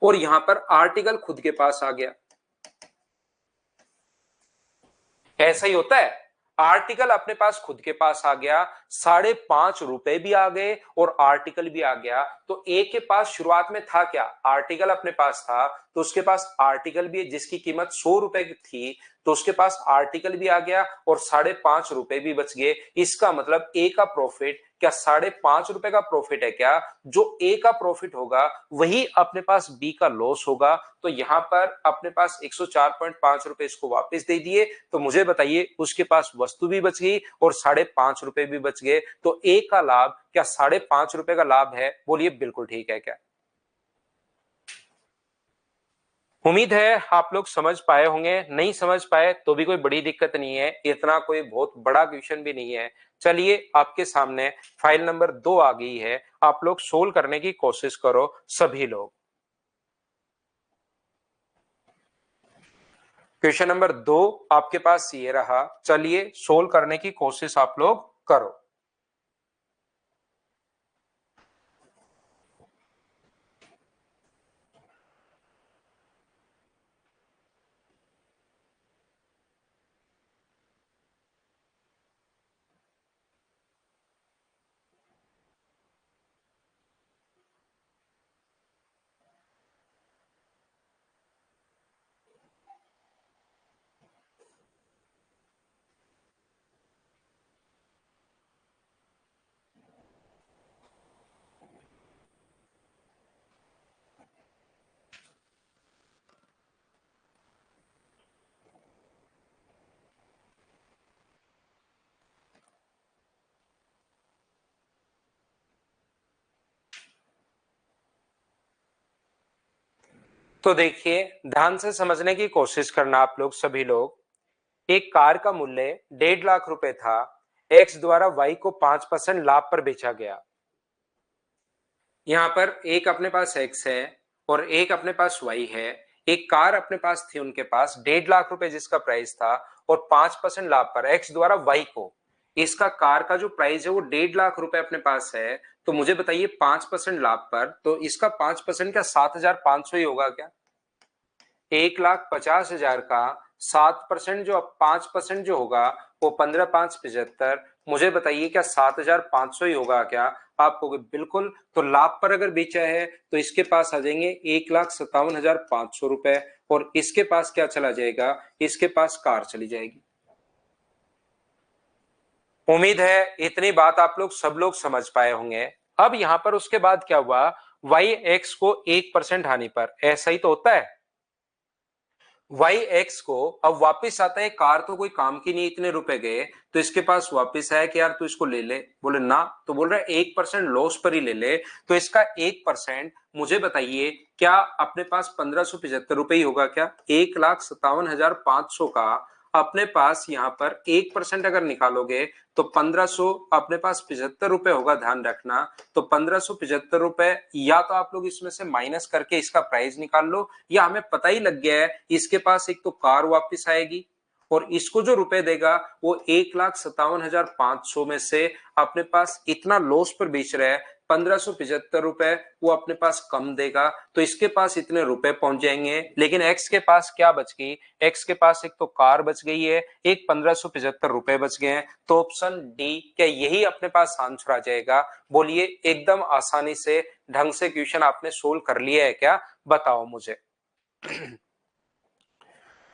और यहां पर आर्टिकल खुद के पास आ गया। ऐसा ही होता है, आर्टिकल अपने पास खुद के पास आ गया, 5.5 रुपए भी आ गए और आर्टिकल भी आ गया। तो ए के पास शुरुआत में था क्या, आर्टिकल अपने पास था, तो उसके पास आर्टिकल भी है जिसकी कीमत 100 रुपए की थी, तो उसके पास आर्टिकल भी आ गया और 5.5 रुपए भी बच गए। इसका मतलब ए का प्रॉफिट क्या 5.5 रुपए का प्रॉफिट है क्या? जो ए का प्रॉफिट होगा वही अपने पास बी का लॉस होगा। तो यहां पर अपने पास 104.5 रुपए इसको वापस दे दिए। तो मुझे बताइए, उसके पास वस्तु भी बच गई और 5.5 रुपए भी बच गए। तो ए का लाभ क्या 5.5 रुपए का लाभ है? बोलिए बिल्कुल ठीक है क्या? उम्मीद है आप लोग समझ पाए होंगे। नहीं समझ पाए तो भी कोई बड़ी दिक्कत नहीं है, इतना कोई बहुत बड़ा क्वेश्चन भी नहीं है। चलिए, आपके सामने फाइल नंबर 2 आ गई है, आप लोग सोल्व करने की कोशिश करो सभी लोग। क्वेश्चन नंबर 2 आपके पास ये रहा, चलिए सोल्व करने की कोशिश आप लोग करो। तो देखिए, ध्यान से समझने की कोशिश करना आप लोग सभी लोग। एक कार का मूल्य 1.5 लाख रुपए था, एक्स द्वारा वाई को 5% लाभ पर बेचा गया। यहाँ पर एक अपने पास एक्स है और एक अपने पास वाई है। एक कार अपने पास थी उनके पास 1.5 लाख रुपए जिसका प्राइस था, और 5% लाभ पर एक्स द्वारा वाई को, इसका कार का जो प्राइस है वो 1.5 लाख रुपए अपने पास है। तो मुझे बताइए 5% लाभ पर, तो इसका 5% क्या 7,500 ही होगा क्या? 1,50,000 का 7% जो 5% जो होगा वो 15,575। मुझे बताइए क्या 7,500 ही होगा क्या? आप कहोगे बिल्कुल। तो लाभ पर अगर बेचा है तो इसके पास आ जाएंगे 1,57,500 रुपए, और इसके पास क्या चला जाएगा? इसके पास कार चली जाएगी। उम्मीद है इतनी बात आप लोग सब लोग समझ पाए होंगे। अब यहां पर उसके बाद क्या हुआ, वाई एक्स को 1% हानि पर, ऐसा ही तो होता है। वाई एक्स को अब वापिस आता है, कार तो कोई काम की नहीं, इतने रुपए गए, तो इसके पास वापिस आया कि यार तू इसको ले ले, बोले ना, तो बोल रहा है 1% लॉस पर ही ले ले। तो इसका 1% मुझे बताइए क्या अपने पास 1,575 रुपए ही होगा क्या? 1,57,500 का अपने पास यहाँ पर 1% अगर निकालोगे तो 1,500 अपने पास 75 रुपए होगा, ध्यान रखना। तो 1,575 रुपए, या तो आप लोग इसमें से माइनस करके इसका प्राइस निकाल लो, या हमें पता ही लग गया है इसके पास एक तो कार वापस आएगी, और इसको जो रुपए देगा वो 1,57,500 में से अपने पास इतना लॉस पर बेच रहा है, 1,575 रुपए वो अपने पास कम देगा, तो इसके पास इतने रुपए पहुंच जाएंगे। लेकिन एक्स के पास क्या बच गई? एक्स के पास एक तो कार बच गई है, एक 1,575 रुपए बच गए हैं। तो ऑप्शन डी, क्या यही अपने पास आंसर आ जाएगा? बोलिए, एकदम आसानी से ढंग से क्वेश्चन आपने सोल्व कर लिया है क्या? बताओ मुझे।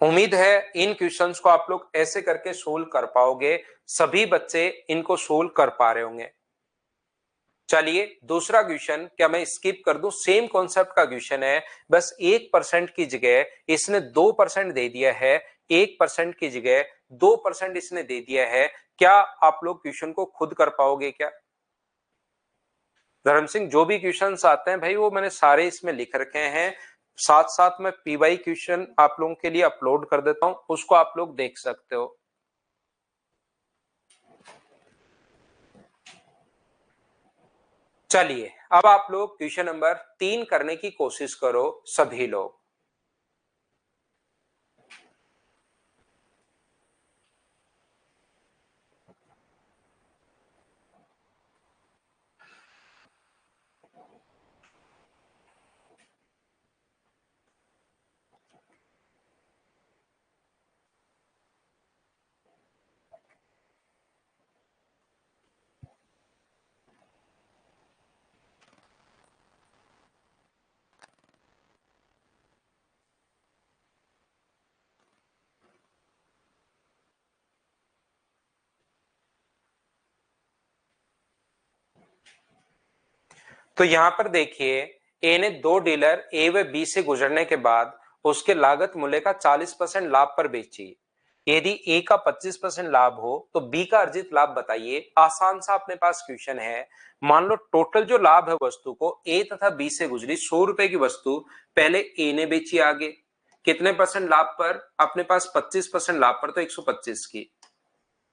उम्मीद है इन क्वेश्चंस को आप लोग ऐसे करके सोल्व कर पाओगे, सभी बच्चे इनको सोल्व कर पा रहे होंगे। चलिए, दूसरा क्वेश्चन क्या मैं स्किप कर दूं? सेम कॉन्सेप्ट का क्वेश्चन है, बस 1% की जगह इसने 2% दे दिया है, 1% की जगह 2% इसने दे दिया है। क्या आप लोग क्वेश्चन को खुद कर पाओगे क्या? धर्म सिंह, जो भी क्वेश्चंस आते हैं भाई वो मैंने सारे इसमें लिख रखे हैं, साथ साथ में पीवाई क्वेश्चन आप लोगों के लिए अपलोड कर देता हूं, उसको आप लोग देख सकते हो। चलिए, अब आप लोग क्वेश्चन नंबर 3 करने की कोशिश करो सभी लोग। तो यहां पर देखिए, ए ने दो डीलर ए व बी से गुजरने के बाद उसके लागत मूल्य का 40% लाभ पर बेची। यदि ए का 25% लाभ हो तो बी का अर्जित लाभ बताइए। आसान सा अपने पास क्वेश्चन है। मान लो टोटल जो लाभ है वस्तु को ए तथा बी से गुजरी 100 रुपए की वस्तु पहले ए ने बेची आगे, कितने परसेंट लाभ पर? अपने पास 25% लाभ पर, तो 125 की।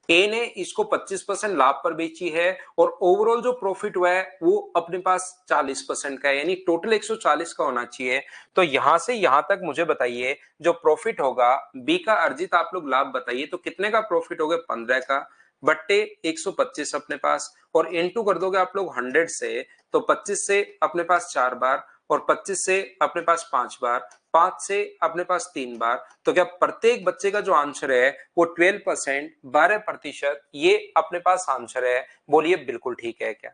ए ने इसको 25% लाभ पर बेची है और ओवरऑल जो प्रॉफिट हुआ है वो अपने पास 40% का है, यानी टोटल 140 का होना चाहिए। तो यहां से यहां तक मुझे बताइए जो प्रॉफिट होगा बी का अर्जित आप लोग लाभ बताइए, तो कितने का प्रॉफिट होगा? 15 का बट्टे 125 अपने पास, और इनटू कर दोगे आप लोग 100 से, तो 25 से अपने पास 4 बार और 25 से अपने पास 5 बार, 5 से अपने पास 3 बार। तो क्या प्रत्येक बच्चे का जो आंसर है वो 12%, 12%, ये अपने पास आंसर है? बोलिए बिल्कुल ठीक है क्या?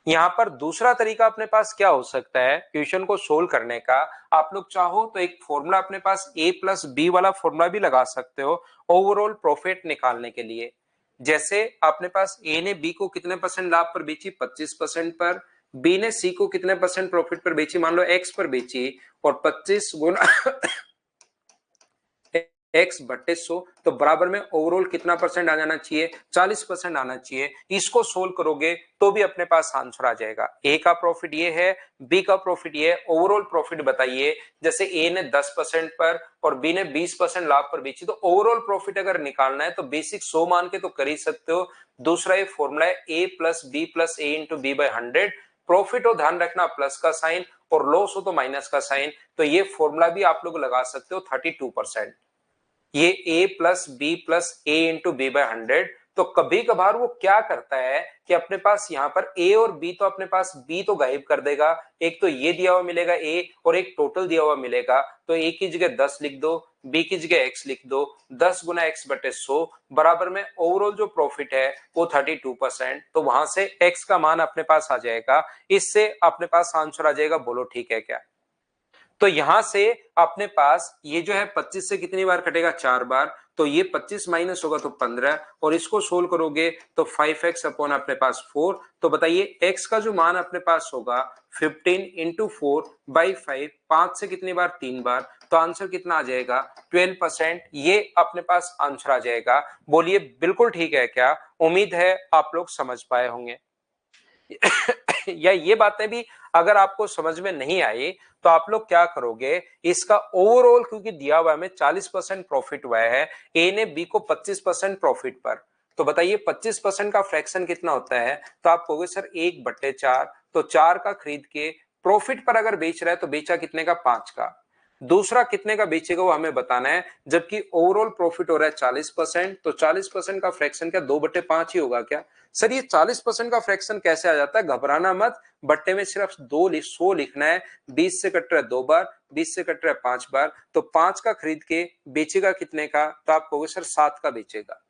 यहाँ पर दूसरा तरीका अपने पास क्या हो सकता है क्वेश्चन को सोल्व करने का? आप लोग चाहो तो एक फॉर्मूला अपने पास ए प्लस बी वाला फॉर्मूला भी लगा सकते हो ओवरऑल प्रॉफिट निकालने के लिए। जैसे अपने पास ए ने बी को कितने परसेंट लाभ पर बेची? 25% पर। बी ने सी को कितने परसेंट प्रॉफिट पर बेची? मान लो एक्स पर बेची, और 25 गुना एक्स बट्टे 100, तो बराबर में ओवरऑल कितना परसेंट आ जाना चाहिए? 40% आना चाहिए। इसको सोल्व करोगे तो भी अपने पास आंसर आ जाएगा। ए का प्रॉफिट ये है, बी का प्रॉफिट ये है, ओवरऑल प्रॉफिट बताइए। जैसे ए ने 10% पर और बी ने 20% लाभ पर बेची, तो ओवरऑल प्रॉफिट अगर निकालना है तो बेसिक 100 मान के तो कर ही सकते हो। दूसरा ये फॉर्मूला है A plus B plus A into B by 100। Profit हो ध्यान रखना प्लस का साइन, और लॉस हो तो माइनस का साइन। तो ये फॉर्मूला भी आप लोग लगा सकते हो 32%। ये a plus B plus A into B by 100। तो कभी कभार वो क्या करता है कि अपने पास यहाँ पर a और b, तो अपने पास b तो गायब कर देगा। एक तो ये दिया हुआ मिलेगा a और एक टोटल दिया हुआ मिलेगा, तो a की जगह 10 लिख दो, b की जगह x लिख दो। 10 गुना x बटे 100 बराबर में ओवरऑल जो प्रॉफिट है वो 32%। तो वहां से x का मान अपने पास आ जाएगा। इससे अपने पास आंसर आ जाएगा। बोलो ठीक है क्या? तो यहां से अपने पास ये जो है 25 से कितनी बार कटेगा? 4 बार। तो ये 25 माइनस होगा तो 15, और इसको सोल्व करोगे तो 5x अपॉन अपने पास 4। तो बताइए x का जो मान अपने पास होगा 15 इंटू 4 बाई 5, 5 से कितनी बार? 3 बार। तो आंसर कितना आ जाएगा? 12%। ये अपने पास आंसर आ जाएगा। बोलिए बिल्कुल ठीक है क्या? उम्मीद है आप लोग समझ पाए होंगे। या ये बातें भी अगर आपको समझ में नहीं आई तो आप लोग क्या करोगे? इसका ओवरऑल क्योंकि दिया हुआ में 40% प्रॉफिट हुआ है, ए ने बी को 25% प्रॉफिट पर, तो बताइए 25% का फ्रैक्शन कितना होता है? तो आप कहोगे सर 1/4। तो 4 का खरीद के प्रॉफिट पर अगर बेच रहा है तो बेचा कितने का? 5 का। दूसरा कितने का बेचेगा वो हमें बताना है, जबकि ओवरऑल प्रॉफिट हो रहा है 40%। तो 40% का फ्रैक्शन क्या 2/5 ही होगा क्या? सर ये 40% का फ्रैक्शन कैसे आ जाता है? घबराना मत, बट्टे में सिर्फ 100 लिखना है। 20 से कट रहा है 2 बार, 20 से कट रहा है 5 बार, तो 5 का खरीद के बेचेगा कितने का? तो आप कहोगे सर 7 का बेचेगा।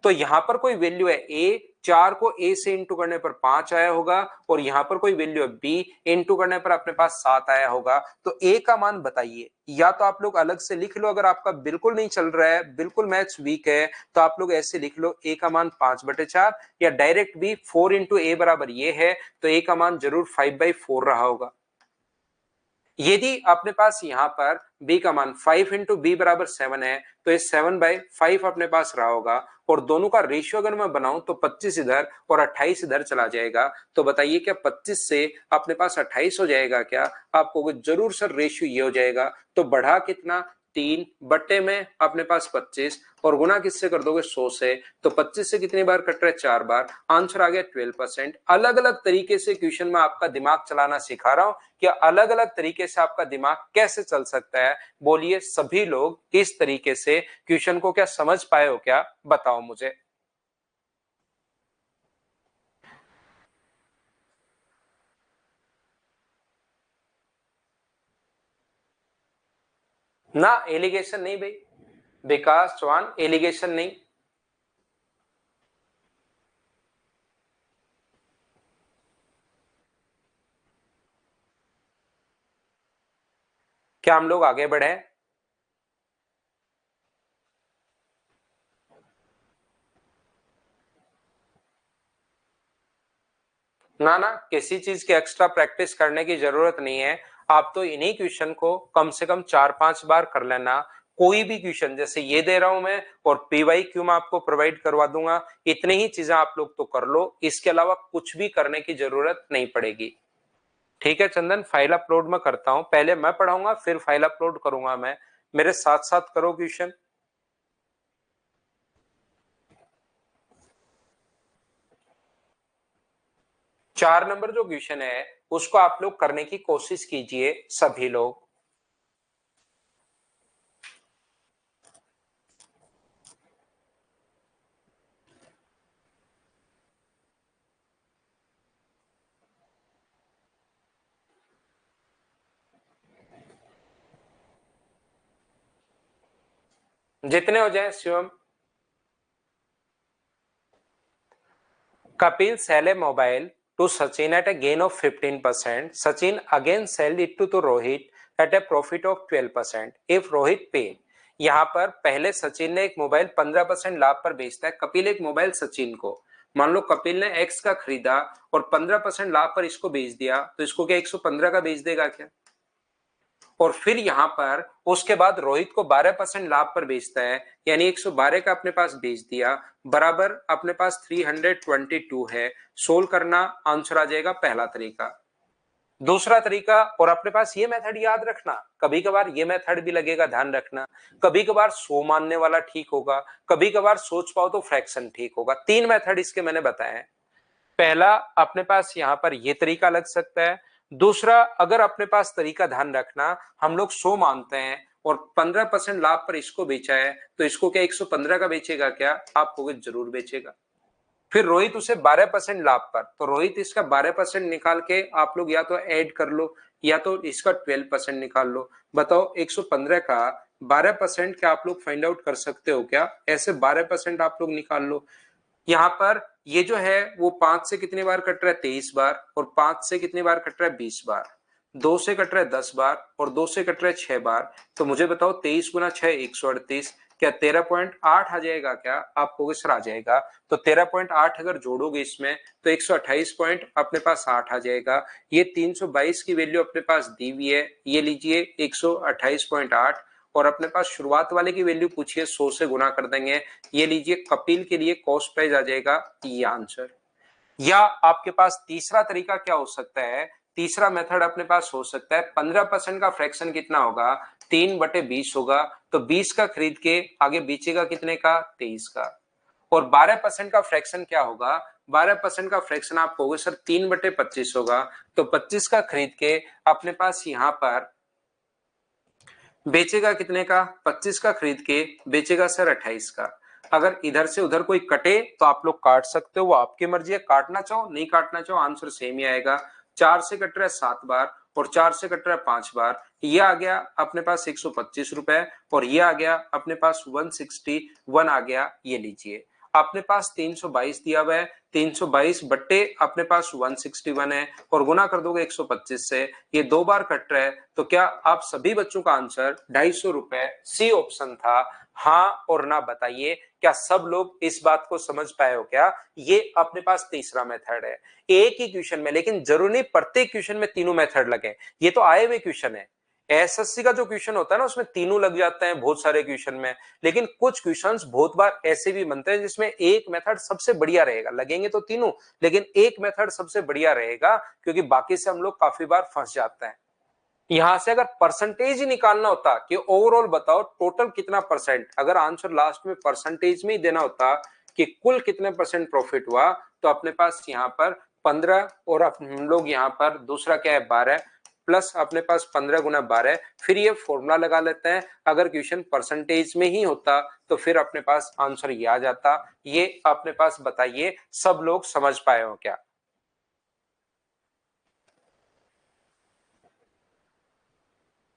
तो यहां पर कोई वैल्यू है ए, 4 को ए से इंटू करने पर 5 आया होगा, और यहां पर कोई वैल्यू है बी, इंटू करने पर अपने पास 7 आया होगा। तो ए का मान बताइए। या तो आप लोग अलग से लिख लो, अगर आपका बिल्कुल नहीं चल रहा है, बिल्कुल मैथ्स वीक है, तो आप लोग ऐसे लिख लो ए का मान 5/4, या डायरेक्ट भी 4 इंटू ए बराबर ये है, तो ए का मान जरूर 5/4 रहा होगा। यदि अपने पास यहां पर b का मान 5 इंटू बी बराबर 7 है, तो ये 7/5 अपने पास रहा होगा। और दोनों का रेशियो अगर मैं बनाऊं तो 25 इधर और 28 इधर चला जाएगा। तो बताइए क्या 25 से अपने पास 28 हो जाएगा क्या? आप कहोगे जरूर सर रेशियो ये हो जाएगा। तो बढ़ा कितना? 3 बट्टे में अपने पास 25, और गुना किससे कर दोगे? 100 से। तो 25 से कितनी बार कट रहा है? 4 बार। आंसर आ गया 12%। अलग अलग तरीके से क्वेश्चन में आपका दिमाग चलाना सिखा रहा हूं कि अलग अलग तरीके से आपका दिमाग कैसे चल सकता है। बोलिए सभी लोग इस तरीके से क्वेश्चन को क्या समझ पाए हो क्या? बताओ मुझे। ना एलिगेशन नहीं भाई, विकास चौहान, एलिगेशन नहीं। क्या हम लोग आगे बढ़े? ना ना, किसी चीज की एक्स्ट्रा प्रैक्टिस करने की जरूरत नहीं है। आप तो इन्हीं क्वेश्चन को कम से कम 4-5 बार कर लेना। कोई भी क्वेश्चन जैसे ये दे रहा हूं मैं और पीवाईक्यू मैं आपको प्रोवाइड करवा दूंगा, इतनी ही चीजें आप लोग तो कर लो, इसके अलावा कुछ भी करने की जरूरत नहीं पड़ेगी। ठीक है चंदन, फाइल अपलोड मैं करता हूं, पहले मैं पढ़ाऊंगा फिर फाइल अपलोड करूंगा मैं, मेरे साथ साथ करो क्वेश्चन। 4 नंबर जो क्वेश्चन है उसको आप लोग करने की कोशिश कीजिए सभी लोग। जितने हो जाए Shivam. Kapil sell a mobile to Sachin at a gain of 15%. Sachin again sell it to Rohit at a profit of 12%. If Rohit pay, यहाँ पर पहले सचिन ने एक मोबाइल 15% लाभ पर बेचता है, कपिल एक मोबाइल सचिन को, मान लो कपिल ने एक्स का खरीदा और 15% लाभ पर इसको बेच दिया, तो इसको क्या 115 का बेच देगा क्या? और फिर यहां पर उसके बाद रोहित को 12% लाभ पर बेचता है, यानी 112 का अपने पास बेच दिया, बराबर अपने पास 322 है। सोल्व करना, आंसर आ जाएगा पहला तरीका। दूसरा तरीका, और अपने पास ये मेथड याद रखना, कभी कभार ये मेथड भी लगेगा, ध्यान रखना, कभी कभार 100 मानने वाला ठीक होगा, कभी कभार सोच पाओ तो फ्रैक्शन ठीक होगा। 3 मेथड इसके मैंने बताए हैं। पहला, अपने पास यहां पर यह तरीका लग सकता है। दूसरा, अगर अपने पास तरीका, ध्यान रखना, हम लोग 100 मानते हैं और 15% लाभ पर इसको बेचा है, तो इसको क्या 115 का बेचेगा क्या? आप कहोगे जरूर बेचेगा। फिर रोहित उसे 12% लाभ पर, तो रोहित इसका 12% निकाल के आप लोग या तो ऐड कर लो या तो इसका 12% निकाल लो। बताओ 115 का 12% क्या आप लोग फाइंड आउट कर सकते हो क्या? ऐसे 12% आप लोग निकाल लो। यहाँ पर ये जो है वो 5 से कितनी बार कट रहा है? 23 बार। और 5 से कितनी बार कट रहा है? 20 बार। 2 से कट रहा है 10 बार और 2 से कट रहा है 6 बार। तो मुझे बताओ 23 गुना 6 138, क्या 13.8 आ जाएगा क्या? आप कहोगे सर आ जाएगा। तो 13.8 अगर जोड़ोगे इसमें तो 128 पॉइंट अपने पास 8 आ जाएगा। ये 322 की वैल्यू अपने पास दी हुई है, ये लीजिए 128.8, और अपने पास शुरुआत वाले की वैल्यू पूछिए 100 से गुना कर देंगे, ये लीजिए कपिल के लिए कॉस्ट प्राइस आ जाएगा, ये आंसर। या आपके पास तीसरा तरीका क्या हो सकता है? तीसरा मेथड अपने पास हो सकता है 15% का फ्रैक्शन कितना होगा? 3/20 होगा, तो 20 का खरीद के आगे बेचेगा कितने का? 23 का। और 12% का फ्रैक्शन क्या होगा? 12% का फ्रैक्शन आप कहोगे सर 3/25 होगा, तो 25 का खरीद के अपने पास यहां पर बेचेगा कितने का? 25 का खरीद के बेचेगा सर 28 का। अगर इधर से उधर कोई कटे तो आप लोग काट सकते हो, वो आपकी मर्जी है, काटना चाहो नहीं काटना चाहो आंसर सेम ही आएगा। 4 से कट रहा है 7 बार और 4 से कट रहा है 5 बार, ये आ गया अपने पास 125 रुपए, और ये आ गया अपने पास 161 आ गया, ये लीजिए। अपने पास 322 दिया हुआ है, 322 बट्टे अपने पास 161 है, और गुना कर दोगे 125 से, ये 2 बार कट रहा है, तो क्या आप सभी बच्चों का आंसर 250 रुपए सी ऑप्शन था? हाँ और ना बताइए, क्या सब लोग इस बात को समझ पाए हो क्या? ये अपने पास तीसरा मेथड है। एक ही क्वेश्चन में, लेकिन जरूरी नहीं प्रत्येक क्वेश्चन में तीनों मेथड लगे, ये तो आए हुए क्वेश्चन है। एसएससी का जो क्वेश्चन होता है ना उसमें तीनों लग जाते हैं बहुत सारे क्वेश्चन में, लेकिन कुछ क्वेश्चंस बहुत बार ऐसे भी बनते हैं जिसमें एक मेथड सबसे बढ़िया रहेगा, लगेंगे तो तीनों, लेकिन एक मेथड सबसे बढ़िया रहेगा, क्योंकि बाकी से हम लोग काफी बार फंस जाते हैं। यहां से अगर परसेंटेज ही निकालना होता कि ओवरऑल बताओ टोटल कितना परसेंट, अगर आंसर लास्ट में परसेंटेज में ही देना होता कि कुल कितने परसेंट प्रॉफिट हुआ, तो अपने पास यहाँ पर 15 और हम लोग यहाँ पर दूसरा क्या है 12 प्लस अपने पास 15 गुना 12, फिर ये फॉर्मूला लगा लेते हैं। अगर क्वेश्चन परसेंटेज में ही होता तो फिर अपने पास आंसर ये आ जाता। ये अपने पास बताइए सब लोग समझ पाए हो क्या?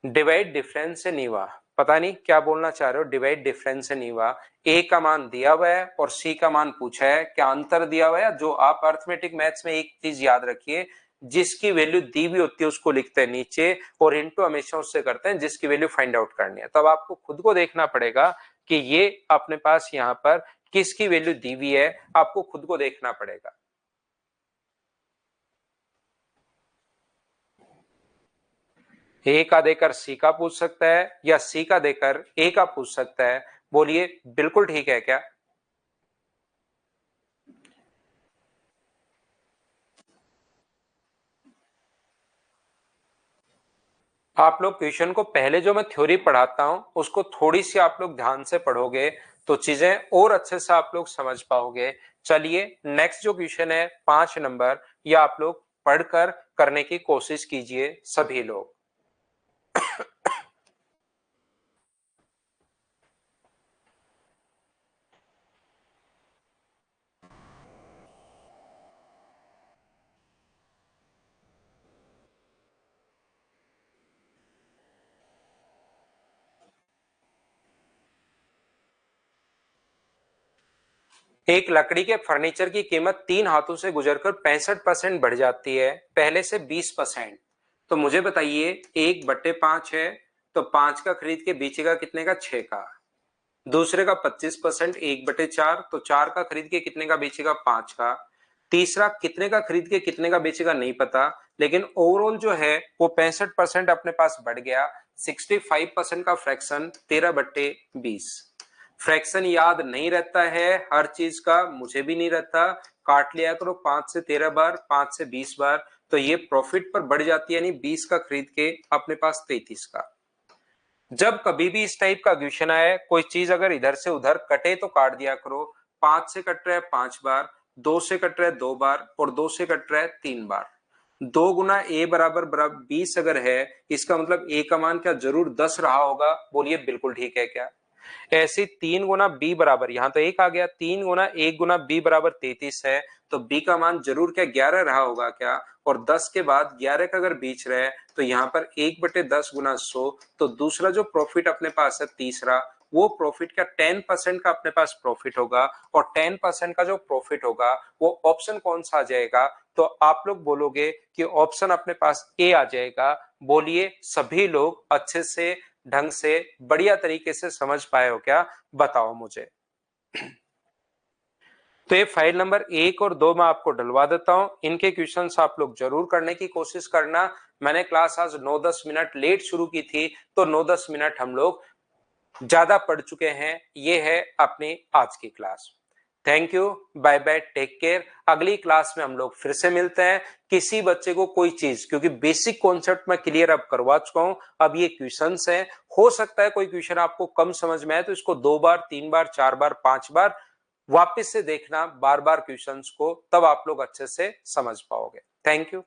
डिवाइड डिफरेंस से नीवा, पता नहीं क्या बोलना चाह रहे हो। डिवाइड डिफरेंस से नीवा, ए का मान दिया हुआ है और सी का मान पूछा है, क्या अंतर दिया हुआ है? जो आप अर्थमेटिक मैथ्स में एक चीज याद रखिए, जिसकी वैल्यू दी हुई होती है उसको लिखते हैं नीचे, और इनटू हमेशा उससे करते हैं जिसकी वैल्यू फाइंड आउट करनी है। तब आपको खुद को देखना पड़ेगा कि ये अपने पास यहाँ पर किसकी वैल्यू दी हुई है, आपको खुद को देखना पड़ेगा। ए का देकर सी का पूछ सकता है या सी का देकर ए का पूछ सकता है? बोलिए बिल्कुल ठीक है क्या? आप लोग क्वेश्चन को पहले जो मैं थ्योरी पढ़ाता हूं उसको थोड़ी सी आप लोग ध्यान से पढ़ोगे तो चीजें और अच्छे से आप लोग समझ पाओगे। चलिए नेक्स्ट जो क्वेश्चन है 5 नंबर, ये आप लोग पढ़कर करने की कोशिश कीजिए सभी लोग। एक लकड़ी के फर्नीचर की कीमत 3 हाथों से गुजरकर 65% बढ़ जाती है, पहले से 20%। तो मुझे बताइए 1/5 है, तो 5 का खरीद के बेचेगा कितने का? 6 का। दूसरे का 25%, 1/4, तो 4 का खरीद के कितने का बेचेगा? 5 का। तीसरा कितने का खरीद के कितने का बेचेगा नहीं पता, लेकिन ओवरऑल जो है वो 65% अपने पास बढ़ गया। 65% का फ्रैक्शन 13/20। फ्रैक्शन याद नहीं रहता है हर चीज का, मुझे भी नहीं रहता। काट लिया करो 5 से 13 बार, 5 से 20 बार, तो ये प्रॉफिट पर बढ़ जाती है, यानी 20 का खरीद के अपने पास 33 का। जब कभी भी इस टाइप का क्वेश्चन आए, कोई चीज अगर इधर से उधर कटे तो काट दिया करो। 5 से कट रहा है 5 बार, 2 से कट रहा है 2 बार और 2 से कट रहा है 3 बार। 2 गुना ए बराबर बराबर 20 अगर है, इसका मतलब ए का मान क्या जरूर 10 रहा होगा? बोलिए बिल्कुल ठीक है क्या? ऐसे 3 गुना बी बराबर, यहां तो एक आ गया, 3 गुना 1 गुना बी बराबर 33 है, तो बी का मान जरूर क्या 11 रहा होगा क्या? और 10 के बाद 11 का अगर बीच रहे तो यहाँ पर 1/10 गुना 100, तो दूसरा जो प्रॉफिट अपने पास है तीसरा, वो प्रॉफिट का 10% का अपने पास प्रॉफिट होगा। और 10% का जो प्रॉफिट होगा वो ऑप्शन कौन सा आ जाएगा? तो आप लोग बोलोगे कि ऑप्शन अपने पास ए आ जाएगा। बोलिए सभी लोग अच्छे से ढंग से बढ़िया तरीके से समझ पाए हो क्या? बताओ मुझे। तो ये फाइल नंबर 1 और 2 मैं आपको डलवा देता हूं, इनके क्वेश्चंस आप लोग जरूर करने की कोशिश करना। मैंने क्लास आज 9-10 मिनट लेट शुरू की थी, तो 9-10 मिनट हम लोग ज्यादा पढ़ चुके हैं। ये है अपनी आज की class. Thank you, bye bye, take care. अगली क्लास में हम लोग फिर से मिलते हैं। किसी बच्चे को कोई चीज, क्योंकि बेसिक कॉन्सेप्ट मैं क्लियर अब करवा चुका हूं, अब ये क्वेश्चंस हैं, हो सकता है कोई क्वेश्चन आपको कम समझ में आए तो इसको 2 बार, 3 बार, 4 बार, 5 बार वापस से देखना, बार बार क्वेश्चंस को, तब आप लोग अच्छे से समझ पाओगे। Thank you.